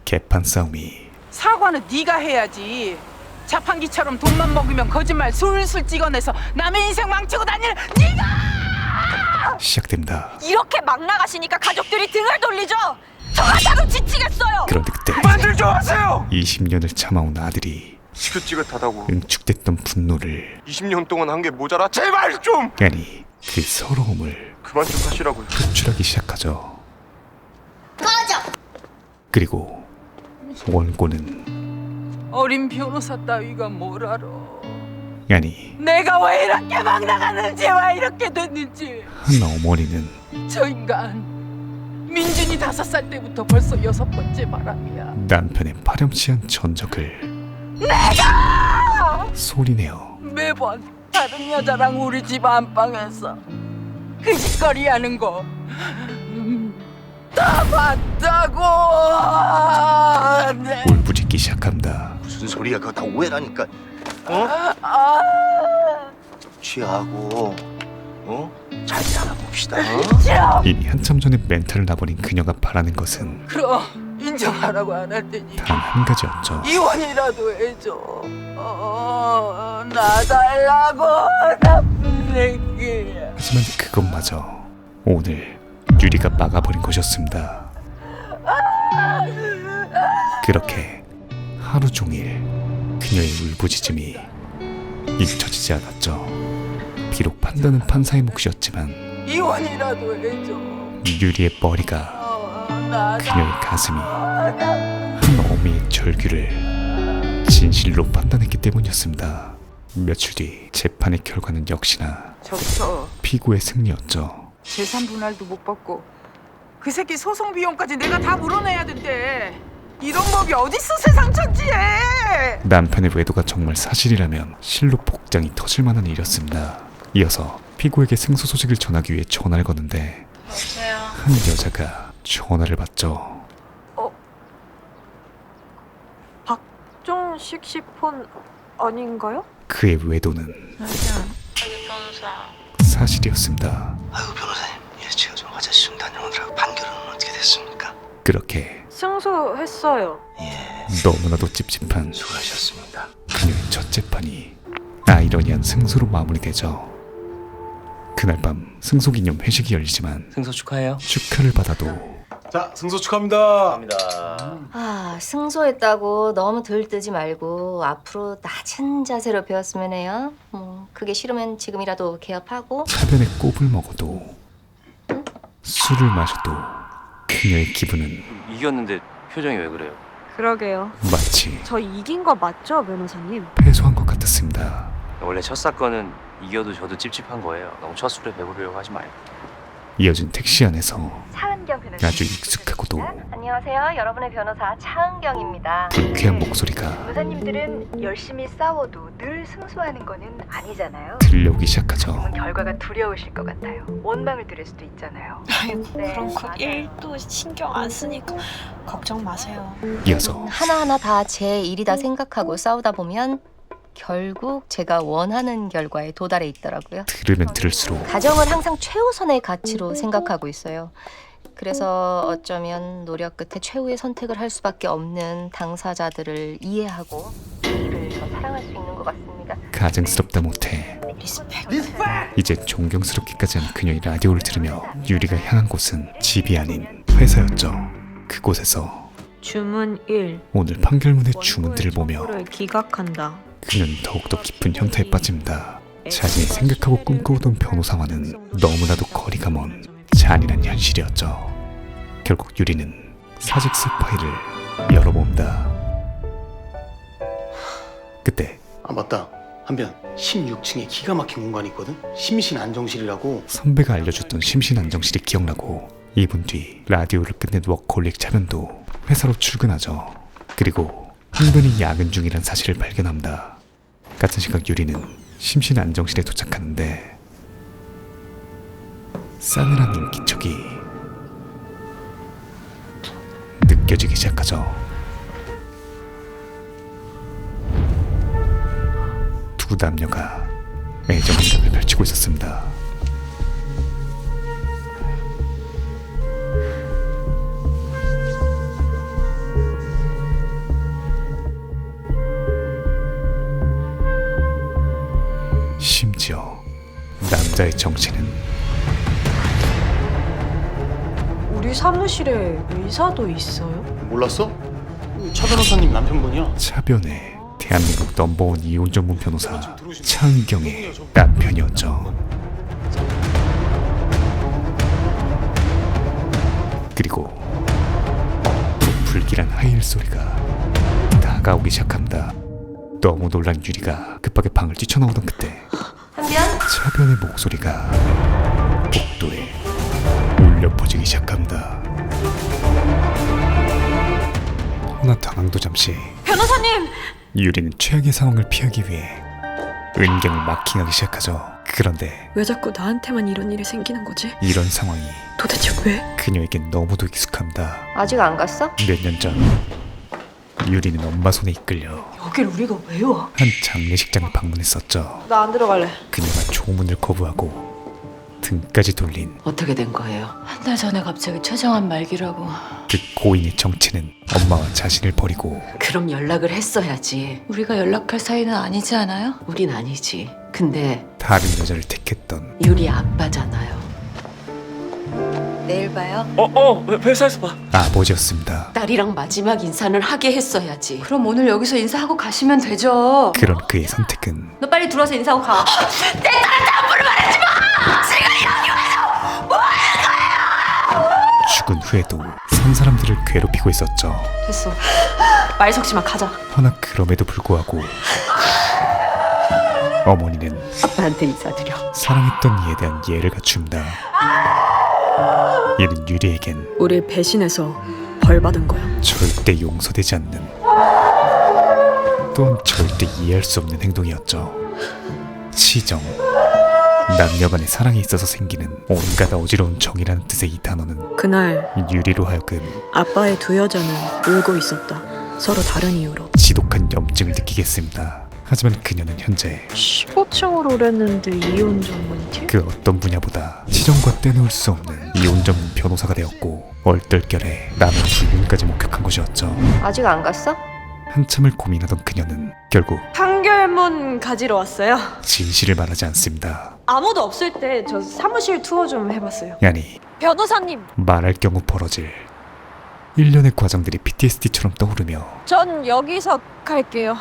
개판 싸움이 사과는 네가 해야지. 자판기처럼 돈만 먹으면 거짓말 술술 찍어내서 남의 인생 망치고 다니는 네가! 시작됩니다. 이렇게 막 나가시니까 가족들이 등을 돌리죠. 저 하나로 지치겠어요. 그런데 그때 그만들 좀 하세요. 20년을 참아온 아들이 지긋지긋하다고. 응축됐던 분노를 20년 동안 한 게 모자라. 제발 좀 아니 그 서러움을 그만 좀 하시라고요. 표출하기 시작하죠. 그리고 원고는 어린 변호사 따위가 뭘 알아. 아니 내가 왜 이렇게 막 나갔는지 왜 이렇게 됐는지. 한 어머니는 저 인간 민준이 5살 때부터 벌써 6번째 바람이야. 남편의 파렴치한 전적을 소리내어 매번 다른 여자랑 우리 집 안방에서 그 짓거리 하는 거 다 봤다고. 네. 울부짖기 시작합니다. 무슨 소리야? 그거 다 오해라니까. 어? 취하고 잘 살아봅시다. 이미 한참 전에 멘탈을 놔버린 그녀가 바라는 것은 그럼 인정하라고 안 할 테니 단 한 가지였죠. 이혼이라도 해줘. 나 달라고 나쁜 새끼. 하지만 그것마저 오늘 유리가 막아버린 것이었습니다. 그렇게 하루 종일 그녀의 울부짖음이 잊혀지지 않았죠. 비록 판단은 판사의 몫이었지만 이혼이라도 해줘. 유리의 머리가 그녀의 가슴이 한 어미의 절규를 진실로 판단했기 때문이었습니다. 며칠 뒤 재판의 결과는 역시나 저부터 피고의 승리였죠. 재산 분할도 못 받고 그 새끼 소송 비용까지 내가 다 물어내야 된대. 이런 법이 어딨어 세상 천지에. 남편의 외도가 정말 사실이라면 실로 복장이 터질 만한 일이었습니다. 이어서 피고에게 승소 소식을 전하기 위해 전화를 거는데 한 여자가 전화를 받죠. 박종식 씨 폰 아닌가요? 그의 외도는 사실이었습니다. 아이고 변호사님, 제가 좀 화장실 좀 다녀오느라고 판결은 어떻게 됐습니까? 그렇게 승소했어요. 너무나도 찝찝한 수고하셨습니다. 그녀의 첫 재판이 아이러니한 승소로 마무리되죠. 그날 밤 승소 기념 회식이 열리지만 승소 축하해요. 축하를 받아도 자, 승소 축하합니다. 아, 승소했다고 너무 들뜨지 말고 앞으로 낮은 자세로 배웠으면 해요. 그게 싫으면 지금이라도 개업하고. 차변에 꼽을 먹어도 술을 마셔도 그녀의 기분은 이겼는데 표정이 왜 그래요? 그러게요. 마치 저 이긴 거 맞죠, 변호사님? 패소한 것 같았습니다. 원래 첫 사건은 이겨도 저도 찝찝한 거예요. 너무 첫 술에 배부르려고 하지 마요. 이어진 택시 안에서 차은경 변호사. 아주 익숙하고도 안녕하세요. 여러분의 변호사 차은경입니다. 불쾌한 목소리가 변호사님들은 열심히 싸워도 늘 승소하는 거는 아니잖아요. 들려오기 시작하죠. 결과가 두려우실 것 같아요. 원망을 들을 수도 있잖아요. 아이고, 네, 그런 거 맞아요. 1도 신경 안 쓰니까 걱정 마세요. 이어서 하나하나 다 제 일이다 생각하고 싸우다 보면 결국 제가 원하는 결과에 도달해 있더라고요. 들으면 들을수록 가정을 항상 최우선의 가치로 생각하고 있어요. 그래서 어쩌면 노력 끝에 최후의 선택을 할 수밖에 없는 당사자들을 이해하고 이를 더 사랑할 수 있는 것 같습니다. 가증스럽다 못해 이제 존경스럽기까지 한 그녀의 라디오를 들으며 유리가 향한 곳은 집이 아닌 회사였죠. 그곳에서 주문 1. 오늘 판결문의 주문들을 보며 청구를 기각한다. 그녀는 더욱더 깊은 현타에 빠집니다. 자신이 생각하고 꿈꿔오던 변호사와는 너무나도 거리가 먼 잔인한 현실이었죠. 결국 유리는 사직서 파일을 열어봅니다. 그때 아, 맞다. 한편 16층에 기가 막힌 공간이 있거든? 심신안정실이라고. 선배가 알려줬던 심신안정실이 기억나고 2분 뒤 라디오를 끝낸 워커홀릭 차변도 회사로 출근하죠. 그리고 항변이 야근 중이란 사실을 발견합니다. 같은 시각 유리는 심신안정실에 도착하는데 싸늘한 인기척이 느껴지기 시작하죠. 두 남녀가 애정행각을 펼치고 있었습니다. 심지어 남자의 정체는 우리 사무실에 의사도 있어요? 몰랐어? 차 변호사님 남편분이야. 차변의 대한민국 넘버원 이혼 전문 변호사 차은경의 남편이었죠. 그리고 불길한 하이힐 소리가 다가오기 시작합니다. 너무 놀란 유리가 급하게 방을 뛰쳐나오던 그때 한변? 차변의 목소리가 복도에 울려 퍼지기 시작합니다. 허나 당황도 잠시 변호사님! 유리는 최악의 상황을 피하기 위해 은경을 마킹하기 시작하죠. 그런데 왜 자꾸 나한테만 이런 일이 생기는 거지? 이런 상황이 도대체 왜? 그녀에겐 너무도 익숙합니다. 아직 안 갔어? 몇 년 전 유리는 엄마 손에 이끌려 여길 우리가 왜 와? 한 장례식장을 방문했었죠. 나 안 들어갈래. 그녀가 조문을 거부하고 등까지 돌린 어떻게 된 거예요? 한 달 전에 갑자기 최정한 말기라고. 그 고인의 정체는 엄마와 자신을 버리고 그럼 연락을 했어야지. 우리가 연락할 사이는 아니지 않아요? 우린 아니지. 근데 다른 여자를 택했던 유리 아빠잖아요. 내일 봐요. 회사에서 봐. 아버지였습니다. 딸이랑 마지막 인사는 하게 했어야지. 그럼 오늘 여기서 인사하고 가시면 되죠. 그런 그의 선택은 너 빨리 들어와서 인사하고 가. 죽은 후에도 선 사람들을 괴롭히고 있었죠. 됐어. 말 섞지 마. 가자. 허나 그럼에도 불구하고 어머니는 아빠한테 인사드려. 사랑했던 이에 대한 이해를 갖춥니다. 이는 유리에겐 우리 배신해서 벌 받은 거야. 절대 용서되지 않는, 또한 절대 이해할 수 없는 행동이었죠. 치정, 남녀 간의 사랑에 있어서 생기는 온갖 어지러운 정이라는 뜻의 이 단어는 그날 유리로 하여금 아빠의 두 여자는 울고 있었다. 서로 다른 이유로. 지독한 염증을 느끼게 했습니다. 하지만 그녀는 현재 15층으로 오랬는데 이혼 전문팀? 그 어떤 분야보다 치정과 떼놓을 수 없는 이혼 전문 변호사가 되었고 얼떨결에 남의 불륜까지 목격한 것이었죠. 아직 안 갔어? 한참을 고민하던 그녀는 결국 판결문 가지러 왔어요. 진실을 말하지 않습니다. 아무도 없을 때 저 사무실 투어 좀 해봤어요. 아니, 변호사님, 말할 경우 벌어질 일련의 과정들이 PTSD처럼 떠오르며 전 여기서 갈게요.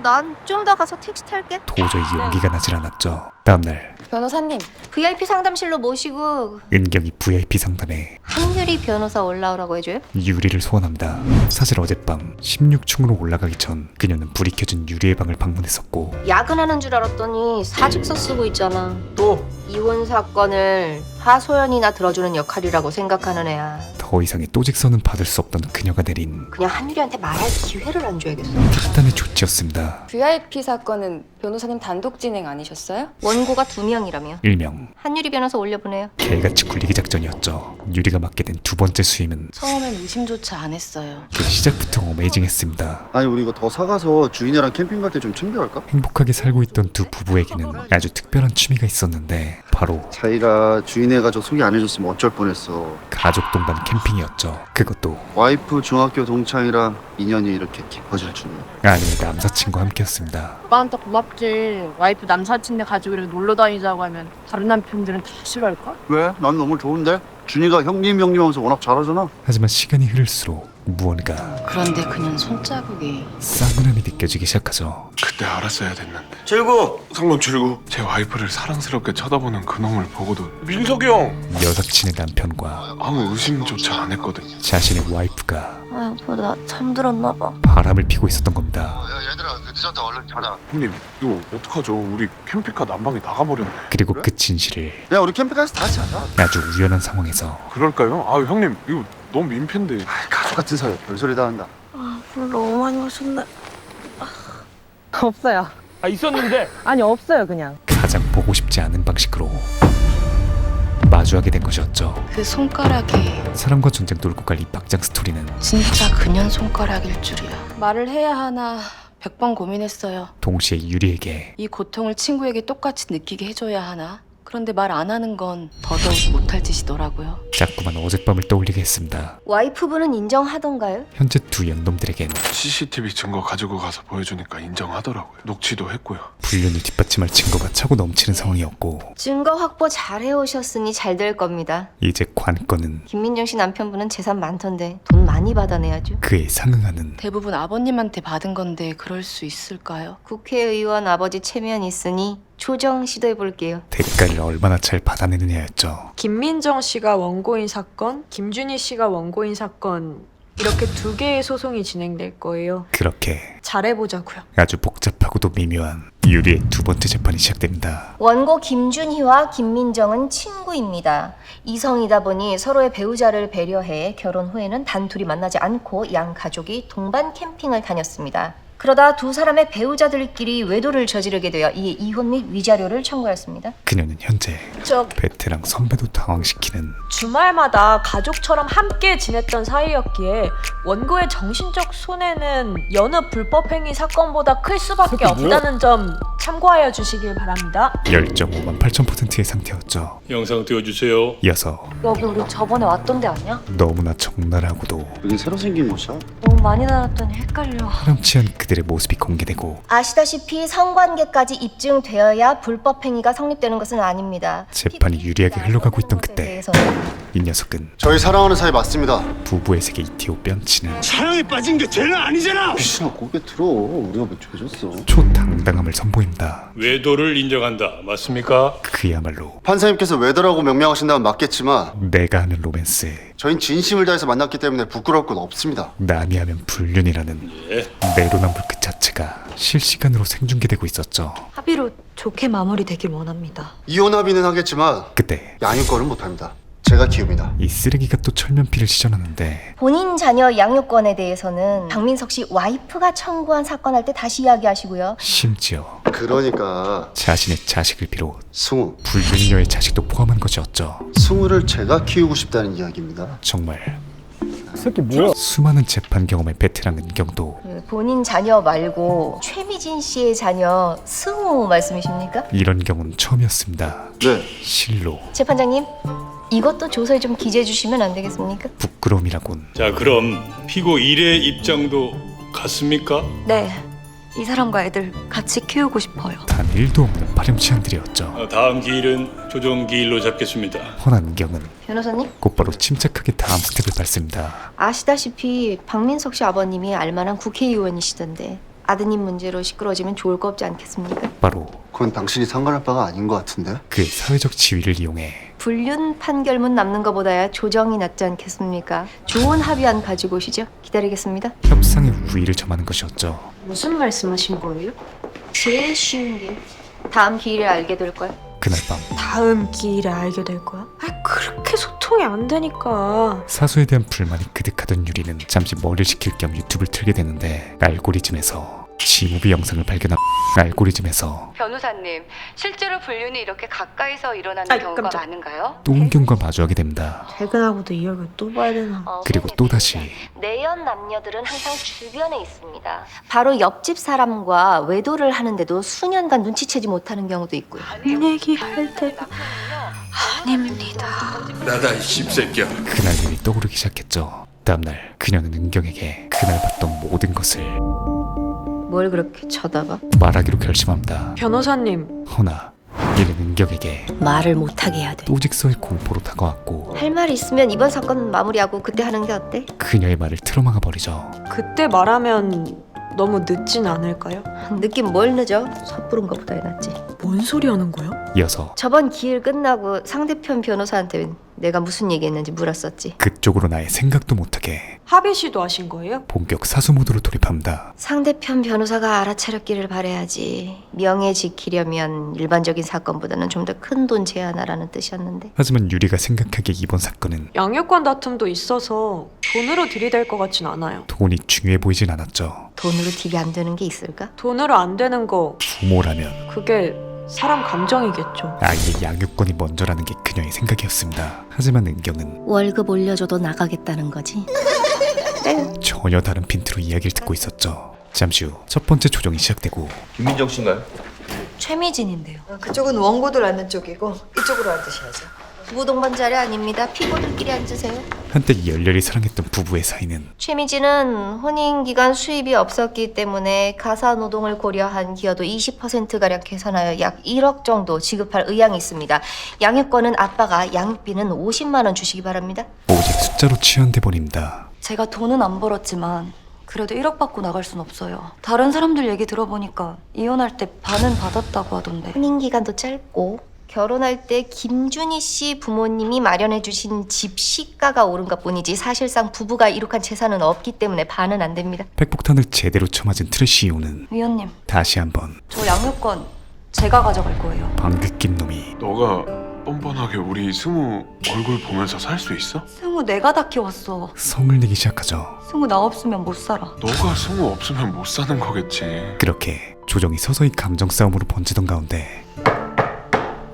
난 좀 더 가서 택시 탈게. 도저히 용기가 나질 않았죠. 다음날 변호사님. VIP 상담실로 모시고 은경이 VIP 상담에 한유리 변호사 올라오라고 해줘요? 유리를 소원합니다. 사실 어젯밤 16층으로 올라가기 전 그녀는 불이 켜진 유리의 방을 방문했었고 야근하는 줄 알았더니 사직서 쓰고 있잖아. 또 이혼 사건을 하소연이나 들어주는 역할이라고 생각하는 애야. 더 이상의 또직선은 받을 수 없던 그녀가 내린 그냥 한유리한테 말할 기회를 안 줘야겠어. 특단의 조치였습니다. VIP 사건은 변호사님 단독 진행 아니셨어요? 원고가 2명이라며. 일명 한유리 변호사 올려보내요. 개같이 굴리기 작전이었죠. 유리가 맡게 된 두 번째 수임은 처음엔 의심조차 안 했어요. 그 시작부터 어메이징했습니다. 아니 우리 이거 더 사가서 주인이랑 캠핑 갈 때 좀 챙겨갈까? 행복하게 살고 있던 두 부부에게는 아주 특별한 취미가 있었는데 바로 자기가 주인애가 저 소개 안 해줬으면 어쩔 뻔했어. 가족 동반 캠핑이었죠. 그것도 와이프 중학교 동창이랑 인연이 이렇게 깊어질 줄은. 아내의 남사친과 함께였습니다. 오빠한테 고맙지. 와이프 남사친네 가지고 이렇게 놀러 다니자고 하면 다른 남편들은 다 싫어할걸? 왜? 난 너무 좋은데? 준이가 형님 하면서 워낙 잘하잖아. 하지만 시간이 흐를수록 무언가 그런데 그냥 손자국이 싸늘함이 느껴지기 시작하죠. 그때 알았어야 됐는데. 출구. 상문 출구. 제 와이프를 사랑스럽게 쳐다보는 그 놈을 보고도 민석이 형! 여사친의 남편과 아무 의심조차 안 했거든요. 자신의 와이프가 아이고 나 잠들었나 봐. 바람을 피고 있었던 겁니다. 얘들아 늦었다 얼른 자자. 형님 이거 어떡하죠? 우리 캠핑카 난방이 나가버렸네. 그리고 그 진실을 야 우리 캠핑카에서 다 자자. 아주 우연한 상황에서 그럴까요? 아 형님 이거 너무 민폐인데. 가족 같은 사이 별소리 다 한다. 물 너무 많이 마셨네. 없어요. 아 있었는데. 아니 없어요 그냥. 가장 보고 싶지 않은 방식으로 마주하게 된 것이었죠. 그 손가락이 사람과 전쟁 돌고 갈 이 박장 스토리는 진짜 그년 손가락일 줄이야. 말을 해야 하나 100번 고민했어요. 동시에 유리에게 이 고통을 친구에게 똑같이 느끼게 해줘야 하나? 그런데 말 안 하는 건 더더욱 못할 짓이더라고요. 자꾸만 어젯밤을 떠올리게 했습니다. 와이프분은 인정하던가요? 현재 두 연놈들에겐 CCTV 증거 가지고 가서 보여주니까 인정하더라고요. 녹취도 했고요. 불륜을 뒷받침할 증거가 차고 넘치는 상황이었고 증거 확보 잘 해오셨으니 잘 될 겁니다. 이제 관건은 김민정 씨 남편분은 재산 많던데 돈 많이 받아내야죠. 그에 상응하는 대부분 아버님한테 받은 건데 그럴 수 있을까요? 국회의원 아버지 체면 있으니 조정 시도해볼게요. 대가를 얼마나 잘 받아내느냐였죠. 김민정 씨가 원고인 사건, 김준희 씨가 원고인 사건 이렇게 두 개의 소송이 진행될 거예요. 그렇게 잘해보자고요. 아주 복잡하고도 미묘한 유리의 두 번째 재판이 시작됩니다. 원고 김준희와 김민정은 친구입니다. 이성이다 보니 서로의 배우자를 배려해 결혼 후에는 단둘이 만나지 않고 양 가족이 동반 캠핑을 다녔습니다. 그러다 두 사람의 배우자들끼리 외도를 저지르게 되어 이에 이혼 및 위자료를 청구했습니다. 그녀는 현재 베테랑 선배도 당황시키는 주말마다 가족처럼 함께 지냈던 사이였기에 원고의 정신적 손해는 여느 불법행위 사건보다 클 수밖에 없다는 점 참고하여 주시길 바랍니다. 열정 58,000%의 상태였죠. 영상 띄워주세요. 이어서 여기 우리 저번에 왔던 데 아니야? 너무나 적나라하고도 여긴 새로 생긴 곳이야? 너무 많이 다녔더니 헷갈려. 파렴치한 그들의 모습이 공개되고 아시다시피 성관계까지 입증되어야 불법행위가 성립되는 것은 아닙니다. 재판이 유리하게 흘러가고 있던 그때 이 녀석은 저희 사랑하는 사이 맞습니다. 부부의 세계 이티오 뺨치는 사랑에 빠진 게 죄는 아니잖아. 귀신아 고개 들어. 우리가 뭐 죄졌어? 초당당함을 선보입니다. 외도를 인정한다. 맞습니까? 그야말로 판사님께서 외도라고 명명하신다면 맞겠지만 내가 하는 로맨스에 저희는 진심을 다해서 만났기 때문에 부끄러울 건 없습니다. 남이 하면 불륜이라는 내로남불 그 자체가 실시간으로 생중계되고 있었죠. 합의로 좋게 마무리되길 원합니다. 이혼 합의는 하겠지만 그때 양육권은 못합니다. 제가 키웁니다. 이 쓰레기가 또 철면피를 시전하는데 본인 자녀 양육권에 대해서는 박민석 씨 와이프가 청구한 사건 할 때 다시 이야기하시고요. 심지어 그러니까 자신의 자식을 비롯 승우, 불륜녀의 자식도 포함한 것이었죠. 승우를 제가 키우고 싶다는 이야기입니다. 정말 수많은 재판 경험의 베테랑 은경도 본인 자녀 말고 최미진 씨의 자녀 승우 말씀이십니까? 이런 경우는 처음이었습니다. 네. 실로 재판장님, 이것도 조서에 좀 기재해 주시면 안 되겠습니까? 부끄러움이라곤. 자, 그럼 피고 1의 입장도 같습니까? 네. 이 사람과 애들 같이 키우고 싶어요. 단 1도 없는 파렴치한들이었죠. 다음 기일은 조정 기일로 잡겠습니다. 허난 은경은 변호사님, 곧바로 침착하게 다음 스텝을 밟습니다. 아시다시피 박민석 씨 아버님이 알만한 국회의원이시던데 아드님 문제로 시끄러지면 좋을 거 없지 않겠습니까? 바로 그건 당신이 상관할 바가 아닌 것 같은데? 그의 사회적 지위를 이용해 불륜 판결문 남는 것보다야 조정이 낫지 않겠습니까? 좋은 합의안 가지고 오시죠. 기다리겠습니다. 협상의 우위를 점하는 것이었죠. 무슨 말씀하신 거예요? 제일 쉬운 게 다음 기일에 알게 될 거야. 그날 밤 다음 기일에 알게 될 거야? 그렇게 소통이 안 되니까. 사수에 대한 불만이 그득하던 유리는 잠시 머리를 식힐 겸 유튜브를 틀게 되는데 알고리즘에서 지무비 영상을 발견한 알고리즘에서 변호사님, 실제로 불륜이 이렇게 가까이서 일어나는 경우가 깜짝. 많은가요? 또 은경과 마주하게 됩니다. 퇴근하고도 이 얼굴 또 봐야 되나? 그리고 또다시 내연 남녀들은 항상 주변에 있습니다. 바로 옆집 사람과 외도를 하는데도 수년간 눈치채지 못하는 경우도 있고요. 얘기할 때가 아닙니다. 나다 이 씹새끼야. 그날 일이 떠오르기 시작했죠. 다음날 그녀는 은경에게 그날 봤던 모든 것을 뭘 그렇게 쳐다봐? 말하기로 결심합니다. 변호사님, 허나 이는 은경에게 말을 못하게 해야 돼. 또 직서의 공포로 다가왔고 할 말 있으면 이번 사건 마무리하고 그때 하는 게 어때? 그녀의 말을 틀어막아 버리죠. 그때 말하면 너무 늦진 않을까요? 느낌 뭘 늦어? 섣부른 것보다 낫지. 뭔 소리 하는 거야? 이어서 저번 기일 끝나고 상대편 변호사한테 내가 무슨 얘기했는지 물었었지. 그쪽으로 나의 생각도 못하게 합의 시도하신 거예요? 본격 사수 모드로 돌입합니다. 상대편 변호사가 알아차렸기를 바라야지. 명예 지키려면 일반적인 사건보다는 좀 더 큰 돈 제한하라는 뜻이었는데. 하지만 유리가 생각하기에 이번 사건은 양육권 다툼도 있어서 돈으로 들이댈 것 같진 않아요. 돈이 중요해 보이진 않았죠. 돈으로 딜이 안 되는 게 있을까? 돈으로 안 되는 거 부모라면 그게 사람 감정이겠죠. 아이의 양육권이 먼저라는 게 그녀의 생각이었습니다. 하지만 은경은 월급 올려줘도 나가겠다는 거지. 전혀 다른 핀트로 이야기를 듣고 있었죠. 잠시 후 첫 번째 조정이 시작되고 김민정 씨인가요? 최미진인데요. 그쪽은 원고들 앉는 쪽이고 이쪽으로 앉으셔야죠. 부동반 자리 아닙니다. 피고들끼리 앉으세요. 한때 열렬히 사랑했던 부부의 사이는 최미진은 혼인기간 수입이 없었기 때문에 가사노동을 고려한 기여도 20%가량 계산하여 약 1억 정도 지급할 의향이 있습니다. 양육권은 아빠가, 양육비는 50만 원 주시기 바랍니다. 오직 숫자로 치환돼 버립니다. 제가 돈은 안 벌었지만 그래도 1억 받고 나갈 순 없어요. 다른 사람들 얘기 들어보니까 이혼할 때 반은 받았다고 하던데. 혼인기간도 짧고 결혼할 때 김준희 씨 부모님이 마련해 주신 집 시가가 오른 것뿐이지 사실상 부부가 이룩한 재산은 없기 때문에 반은 안 됩니다. 핵폭탄을 제대로 쳐맞은 트래쉬 이호는 위원님, 다시 한번 저 양육권 제가 가져갈 거예요. 방귀 낀 놈이 너가 뻔뻔하게 우리 승우 얼굴 보면서 살 수 있어? 승우 내가 다 키웠어. 성을 내기 시작하죠. 승우 나 없으면 못 살아. 너가 승우 없으면 못 사는 거겠지. 그렇게 조정이 서서히 감정 싸움으로 번지던 가운데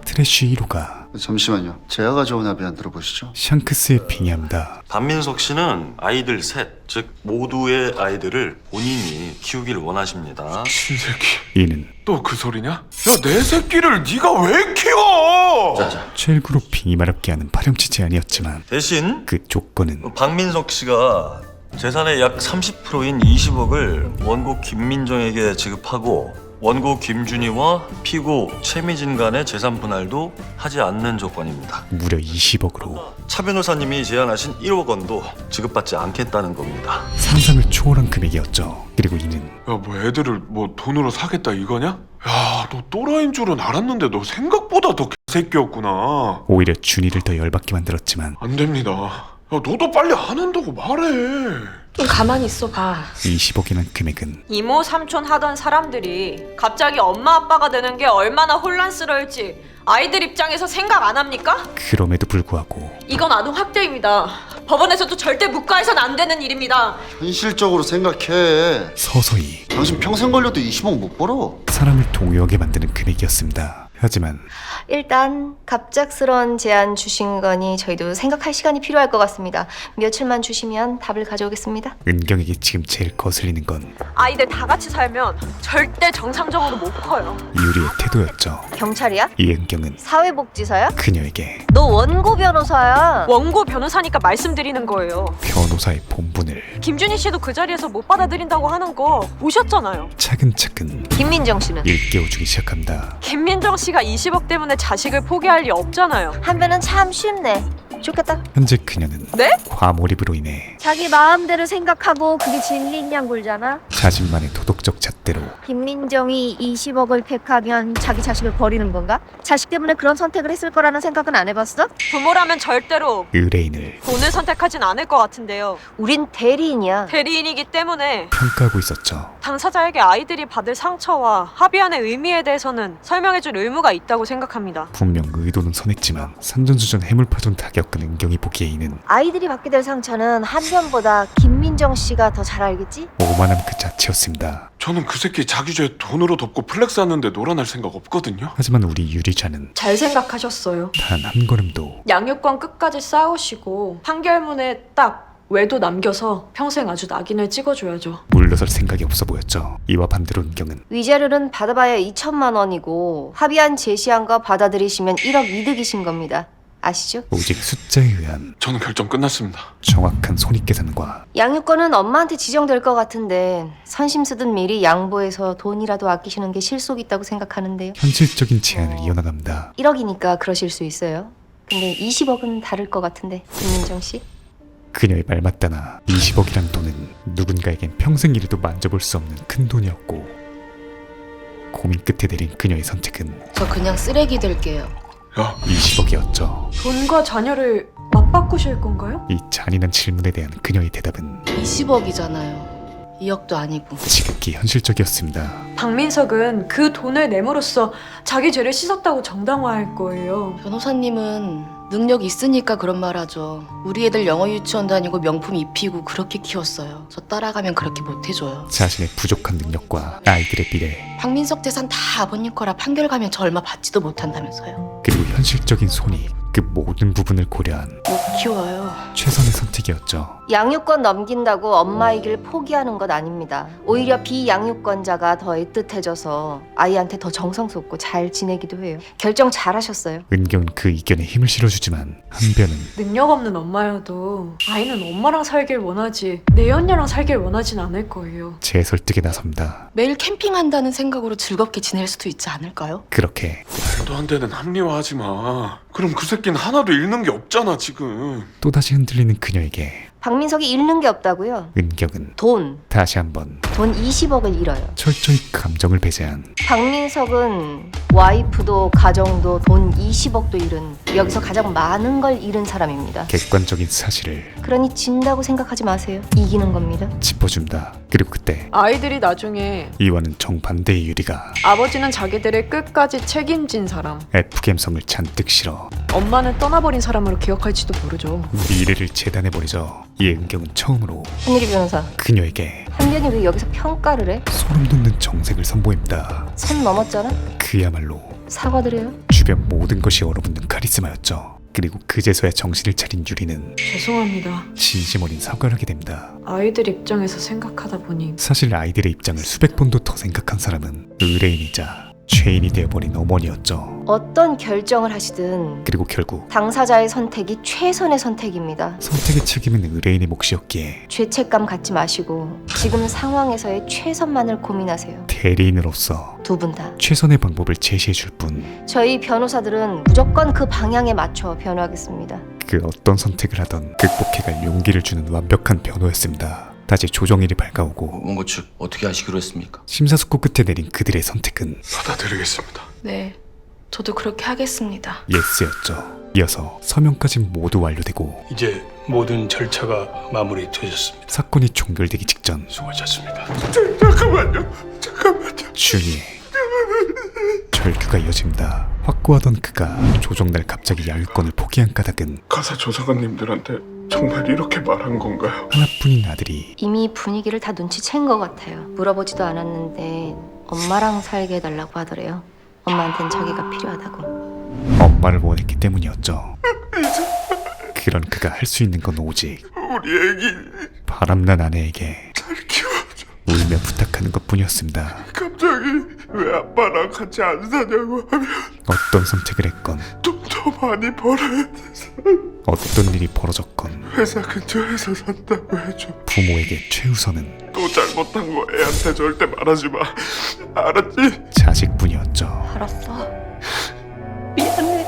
트래쉬 1호가 잠시만요. 제가 가져온 합의안 들어보시죠. 샹크스에 빙의합니다. 박민석 씨는 아이들 셋, 즉 모두의 아이들을 본인이 키우길 원하십니다. 신새끼. 이는 또 그 소리냐? 야, 내 새끼를 네가 왜 키워? 최일구로 빙의 마렵게 하는 파렴치 제안이었지만 대신 그 조건은 박민석 씨가 재산의 약 30%인 20억을 원고 김민정에게 지급하고 원고 김준희와 피고 최미진 간의 재산 분할도 하지 않는 조건입니다. 무려 20억으로 차 변호사님이 제안하신 1억 원도 지급받지 않겠다는 겁니다. 상상을 초월한 금액이었죠. 그리고 이는 야, 뭐 애들을 뭐 돈으로 사겠다 이거냐? 야, 너 또라이인 줄은 알았는데 너 생각보다 더 개새끼였구나. 오히려 준이를 더 열받게 만들었지만 안 됩니다. 야, 너도 빨리 안 한다고 말해. 좀 가만히 있어봐. 20억이란 금액은 이모 삼촌 하던 사람들이 갑자기 엄마 아빠가 되는 게 얼마나 혼란스러울지 아이들 입장에서 생각 안 합니까? 그럼에도 불구하고 이건 아동 학대입니다. 법원에서도 절대 묵과해서는 안 되는 일입니다. 현실적으로 생각해. 서서히 당신 평생 걸려도 20억 못 벌어. 사람을 동요하게 만드는 금액이었습니다. 하지만 일단 갑작스러운 제안 주신 거니 저희도 생각할 시간이 필요할 것 같습니다. 며칠만 주시면 답을 가져오겠습니다. 은경에게 지금 제일 거슬리는 건 아이들 다 같이 살면 절대 정상적으로 못 커요. 유리의 태도였죠. 경찰이야? 이은경은 사회복지사야? 그녀에게 너 원고 변호사야. 원고 변호사니까 말씀드리는 거예요. 변호사의 본분을 김준희 씨도 그 자리에서 못 받아들인다고 하는 거 오셨잖아요. 차근차근 김민정 씨는? 일깨워주기 시작합니다. 김민정 씨가 20억 때문에 자식을 포기할 리 없잖아요. 한편은 참 쉽네. 좋겠다. 현재 그녀는 네? 과몰입으로 인해 자기 마음대로 생각하고 그게 진리인 양굴잖아. 자신만의 도덕적 잣대로 김민정이 20억을 택하면 자기 자식을 버리는 건가? 자식 때문에 그런 선택을 했을 거라는 생각은 안 해봤어? 부모라면 절대로 의뢰인을 돈을 선택하진 않을 것 같은데요. 우린 대리인이야. 대리인이기 때문에 평가하고 있었죠. 당사자에게 아이들이 받을 상처와 합의안의 의미에 대해서는 설명해줄 의무가 있다고 생각합니다. 분명 의도는 선했지만 산전수전 해물파전 다 겪은 은경이 보기에 이는 아이들이 받게 될 상처는 한편보다 김민정 씨가 더 잘 알겠지? 오만함 그 자체였습니다. 저는 그 새끼 자기 죄 돈으로 덮고 플렉스 하는데 놀아날 생각 없거든요. 하지만 우리 유리자는 잘 생각하셨어요. 단 한 걸음도 양육권 끝까지 싸우시고 판결문에 딱 외도 남겨서 평생 아주 낙인을 찍어줘야죠. 물러설 생각이 없어 보였죠. 이와 반대로 은경은 위자료는 받아봐야 2천만 원이고 합의안 제시한 거 받아들이시면 1억 이득이신 겁니다. 아시죠? 오직 숫자에 의한 저는 결정 끝났습니다. 정확한 손익계산과 양육권은 엄마한테 지정될 것 같은데 선심 쓰듯 미리 양보해서 돈이라도 아끼시는 게 실속 있다고 생각하는데요. 현실적인 제안을 이어나갑니다. 1억이니까 그러실 수 있어요. 근데 20억은 다를 것 같은데, 김민정 씨? 그녀의 말 맞다나 20억이란 돈은 누군가에겐 평생 일해도 만져볼 수 없는 큰 돈이었고, 고민 끝에 내린 그녀의 선택은 저 그냥 쓰레기 될게요. 20억이었죠. 돈과 자녀를 맞바꾸실 건가요? 이 잔인한 질문에 대한 그녀의 대답은 20억이잖아요. 2억도 아니고. 지극히 현실적이었습니다. 박민석은 그 돈을 내므로써 자기 죄를 씻었다고 정당화할 거예요. 변호사님은 능력 있으니까 그런 말 하죠. 우리 애들 영어 유치원 다니고 명품 입히고 그렇게 키웠어요. 저 따라가면 그렇게 못 해줘요. 자신의 부족한 능력과 아이들의 미래, 박민석 재산 다 아버님 거라 판결 가면 저 얼마 받지도 못한다면서요. 그리고 현실적인 손익, 그 모든 부분을 고려한 못 키워요. 최선의 선택이었죠. 양육권 넘긴다고 엄마의 길을 포기하는 것 아닙니다. 오히려 비양육권자가 더 애틋해져서 아이한테 더 정성 쏟고 잘 지내기도 해요. 결정 잘하셨어요. 은경은 그 의견에 힘을 실어주지만 한편은 능력 없는 엄마여도 아이는 엄마랑 살길 원하지 내연녀랑 살길 원하진 않을 거예요. 재설득에 나섭니다. 매일 캠핑한다는 생각으로 즐겁게 지낼 수도 있지 않을까요? 그렇게 말도 안 되는 합리화하지 마. 그럼 그 새끼는 하나도 잃는 게 없잖아 지금. 또다시 흔들리는 그녀에게 박민석이 잃는 게 없다고요? 은경은 돈 다시 한번 20억을 잃어요. 철저히 감정을 배제한 박민석은 와이프도 가정도 돈 20억도 잃은, 여기서 가장 많은 걸 잃은 사람입니다. 객관적인 사실을 그러니 진다고 생각하지 마세요. 이기는 겁니다. 짚어준다. 그리고 그때 아이들이 나중에 이와는 정반대의 유리가 아버지는 자기들을 끝까지 책임진 사람, F감성을 잔뜩 실어 엄마는 떠나버린 사람으로 기억할지도 모르죠. 미래를 재단해버리죠. 이에 은경은 처음으로 한유리 변호사, 그녀에게 한변이 왜 여기서 평가를 해? 소름 돋는 정색을 선보입니다. 선 넘었잖아? 그야말로 사과드려요. 주변 모든 것이 얼어붙는 카리스마였죠. 그리고 그제서야 정신을 차린 유리는 죄송합니다. 진심 어린 사과를 하게 됩니다. 아이들 입장에서 생각하다 보니 사실 아이들의 입장을 수백 번도 더 생각한 사람은 의뢰인이자 죄인이 되어버린 어머니였죠. 어떤 결정을 하시든 그리고 결국 당사자의 선택이 최선의 선택입니다. 선택의 책임은 의뢰인의 몫이었기에 죄책감 갖지 마시고 지금 상황에서의 최선만을 고민하세요. 대리인으로서 두 분 다. 최선의 방법을 제시해줄 뿐 저희 변호사들은 무조건 그 방향에 맞춰 변호하겠습니다. 그 어떤 선택을 하던 극복해갈 용기를 주는 완벽한 변호였습니다. 다시 조정일이 밝아오고 원고 측 어떻게 하시기로 했습니까? 심사숙고 끝에 내린 그들의 선택은 받아들이겠습니다. 네, 저도 그렇게 하겠습니다. 예스였죠. 이어서 서명까지 모두 완료되고 이제 모든 절차가 마무리되셨습니다. 사건이 종결되기 직전 수고하셨습니다. 잠깐만요. 준이의 절규가 이어집니다. 확고하던 그가 조정날 갑자기 양육권을 포기한 까닭은 가사 조사관님들한테 정말 이렇게 말한 건가요? 하나뿐인 아들이 이미 분위기를 다 눈치챈 것 같아요. 물어보지도 않았는데 엄마랑 살게 해달라고 하더래요. 엄마한텐 자기가 필요하다고. 엄마를 원했기 때문이었죠. 그런 그가 할 수 있는 건 오직 우리 애기 바람난 아내에게 잘 키워줘. 울며 부탁하는 것뿐이었습니다. 갑자기 왜 아빠랑 같이 안 사냐고 하면 어떤 선택을 했건 좀 더 많이 벌어야 돼서 어떤 일이 벌어졌건 회사 근처에서 산다고 해줘. 부모에게 최우선은 또 잘못한 거 애한테 절대 말하지 마. 알았지? 자식뿐이었죠. 알았어. 미안해.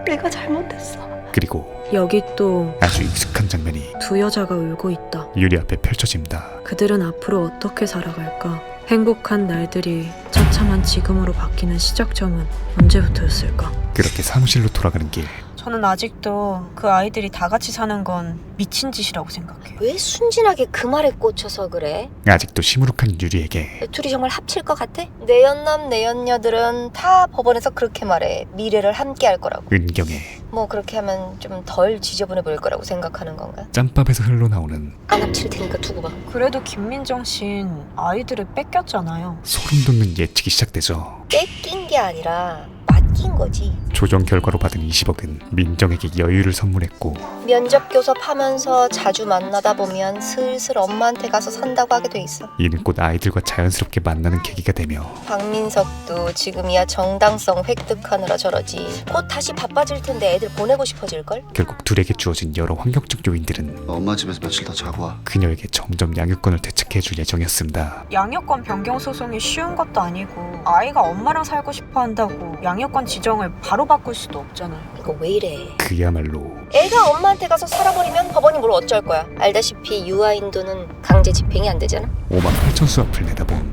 내가 잘못했어. 그리고 여기 또 아주 익숙한 장면이 두 여자가 울고 있다. 유리 앞에 펼쳐집니다. 그들은 앞으로 어떻게 살아갈까? 행복한 날들이 처참한 지금으로 바뀌는 시작점은 언제부터였을까? 그렇게 사무실로 돌아가는 길 저는 아직도 그 아이들이 다 같이 사는 건 미친 짓이라고 생각해요. 왜 순진하게 그 말에 꽂혀서 그래? 아직도 시무룩한 유리에게 둘이 정말 합칠 것 같아? 내연남 내연녀들은 다 법원에서 그렇게 말해. 미래를 함께 할 거라고. 은경의 뭐 그렇게 하면 좀 덜 지저분해 보일 거라고 생각하는 건가? 짬밥에서 흘러나오는 안 합칠 테니까 두고 봐. 그래도 김민정 씨는 아이들을 뺏겼잖아요. 소름 돋는 예측이 시작되죠. 뺏긴 게 아니라 맡긴 튕긴 거지. 조정 결과로 받은 20억은 민정에게 여유를 선물했고 면접 교섭하면서 자주 만나다 보면 슬슬 엄마한테 가서 산다고 하게 돼 있어. 이는 곧 아이들과 자연스럽게 만나는 계기가 되며 박민석도 지금이야 정당성 획득하느라 저러지. 곧 다시 바빠질 텐데 애들 보내고 싶어질걸? 결국 둘에게 주어진 여러 환경적 요인들은 엄마 집에서 며칠 더 자고 와. 그녀에게 점점 양육권을 되찾게해줄 예정이었습니다. 양육권 변경 소송이 쉬운 것도 아니고 아이가 엄마랑 살고 싶어 한다고 양육권 지정을 바로 바꿀 수도 없잖아. 이거 왜 이래? 그야말로 애가 엄마한테 가서 살아버리면 법원이 뭘 어쩔 거야. 알다시피 유아인도는 강제 집행이 안 되잖아. 5만 8천 수 앞을 내다본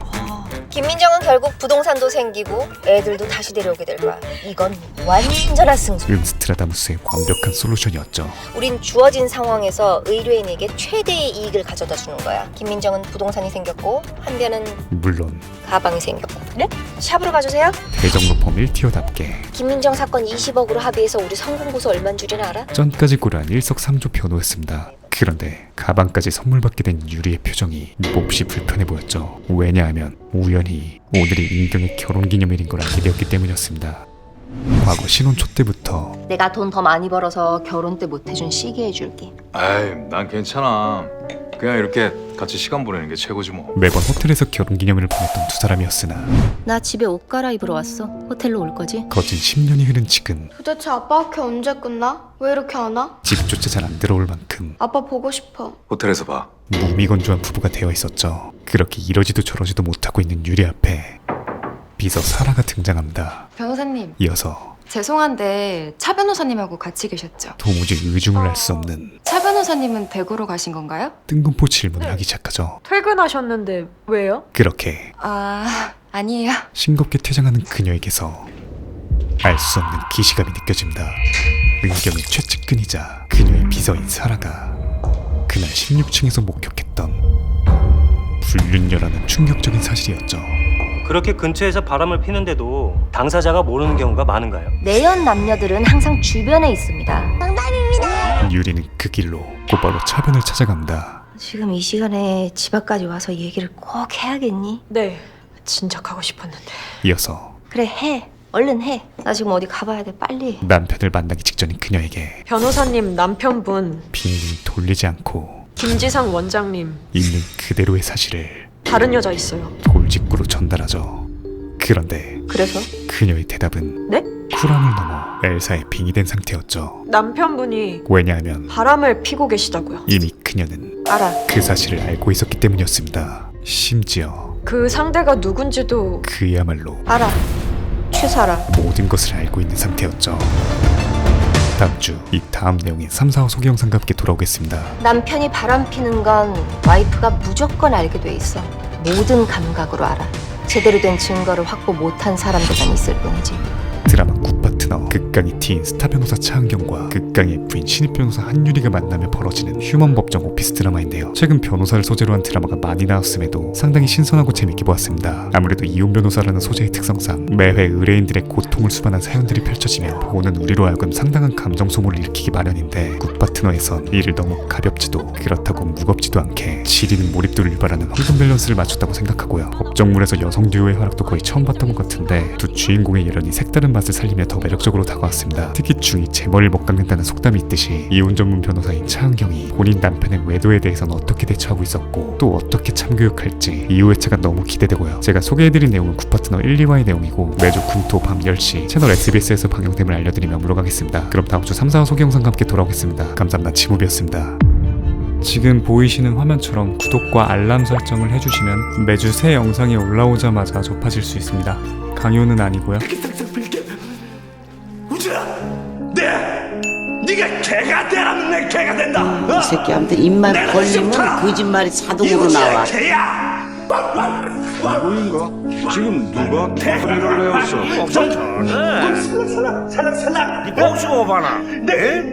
김민정은 결국 부동산도 생기고 애들도 다시 데려오게 될 거야. 이건 완전한 승수. 음스트라다무스의 완벽한 솔루션이었죠. 우린 주어진 상황에서 의뢰인에게 최대의 이익을 가져다 주는 거야. 김민정은 부동산이 생겼고 한변은 물론 가방이 생겼고. 네? 샵으로 가주세요. 대정로펌 1티어답게 김민정 사건 20억으로 합의해서 우리 성공보수 얼만 줄이나 알아? 쩐까지 고려한 일석삼조 변호였습니다. 그런데 가방까지 선물 받게 된 유리의 표정이 몹시 불편해 보였죠. 왜냐하면 우연히 오늘이 인경의 결혼기념일인 걸 알게 되었기 때문이었습니다. 과거 신혼 초 때부터 내가 돈 더 많이 벌어서 결혼 때 못 해준 시계 해줄게. 아이, 난 괜찮아. 그냥 이렇게 같이 시간 보내는 게 최고지 뭐. 매번 호텔에서 결혼기념일을 보냈던 두 사람이었으나 나 집에 옷 갈아입으러 왔어. 호텔로 올 거지? 거진 10년이 흐른 지금 도대체 아빠 학교 언제 끝나? 왜 이렇게 안 와? 집조차 잘 안 들어올 만큼 아빠 보고 싶어. 호텔에서 봐. 무미건조한 부부가 되어 있었죠. 그렇게 이러지도 저러지도 못하고 있는 유리 앞에 비서 사라가 등장합니다. 변호사님, 이어서 죄송한데 차 변호사님하고 같이 계셨죠? 도무지 의중을 알 수 없는 차 변호사님은 대구로 가신 건가요? 뜬금포 질문을 하기 시작하죠. 퇴근하셨는데 왜요? 그렇게 아니에요. 싱겁게 퇴장하는 그녀에게서 알 수 없는 기시감이 느껴집니다. 은경의 최측근이자 그녀의 비서인 사라가 그날 16층에서 목격했던 불륜녀라는 충격적인 사실이었죠. 그렇게 근처에서 바람을 피는데도 당사자가 모르는 경우가 많은가요? 내연 남녀들은 항상 주변에 있습니다. 정답입니다. 유리는 그 길로 곧바로 차변을 찾아갑니다. 지금 이 시간에 집 앞까지 와서 얘기를 꼭 해야겠니? 네, 진짜 가고 싶었는데. 이어서 그래 해. 얼른 해. 나 지금 어디 가봐야 돼. 빨리. 남편을 만나기 직전인 그녀에게 변호사님 남편분 빙빙 돌리지 않고 김지상 원장님 있는 그대로의 사실을 다른 여자 있어요. 돌직구로 전달하죠. 그런데 그래서? 그녀의 대답은 네? 쿨함을 넘어 엘사에 빙의된 상태였죠. 남편분이 왜냐하면 바람을 피고 계시다고요. 이미 그녀는 알아. 그 사실을 알고 있었기 때문이었습니다. 심지어 그 상대가 누군지도 그야말로 알아. 최사라. 모든 것을 알고 있는 상태였죠. 다음 주 이 다음 내용인 3, 4호 소개 영상과 함께 돌아오겠습니다. 남편이 바람 피는 건 와이프가 무조건 알게 돼 있어. 모든 감각으로 알아. 제대로 된 증거를 확보 못한 사람들만 있을 뿐이지. 드라마 굿파트너 극강의 티인 스타 변호사 차은경과 극강의 F인 신입 변호사 한유리가 만나며 벌어지는 휴먼 법정 오피스 드라마인데요. 최근 변호사를 소재로 한 드라마가 많이 나왔음에도 상당히 신선하고 재밌게 보았습니다. 아무래도 이혼 변호사라는 소재의 특성상 매회 의뢰인들의 고통을 수반한 사연들이 펼쳐지며 보는 우리로 하여금 상당한 감정 소모를 일으키기 마련인데 굿파트너에선 이를 너무 가볍지도 그렇다고 무겁지도 않게 지리는 몰입도를 유발하는 황금 밸런스를 맞췄다고 생각하고요. 법정물에서 여성 듀오의 활약도 거의 처음 봤던 것 같은데 두 주인공의 열연이 색다른 맛을 살리며 더 매력적으로 다가왔습니다. 특히 중이 제머리를 못 감는다는 속담이 있듯이 이혼 전문 변호사인 차은경이 본인 남편의 외도에 대해서는 어떻게 대처하고 있었고 또 어떻게 참교육할지 이후 회차가 너무 기대되고요. 제가 소개해드린 내용은 굿파트너 1, 2화의 내용이고 매주 금토 밤 10시 채널 SBS에서 방영됨을 알려드리며 물러가겠습니다. 그럼 다음 주 3, 4화 소개 영상과 함께 돌아오겠습니다. 감사합니다. 지무비였습니다. 지금 보이시는 화면처럼 구독과 알람 설정을 해주시면 매주 새 영상이 올라오자마자 접하실 수 있습니다. 강요는 아니고요. 네가 개가 되라면 내 개가 된다. 이 새끼한테 입만 벌리면 거짓말이 자동으로 나와. 개야. 누구인가? 지금 누가 개를 내었어? 살랑살랑. 네 복수 오바나.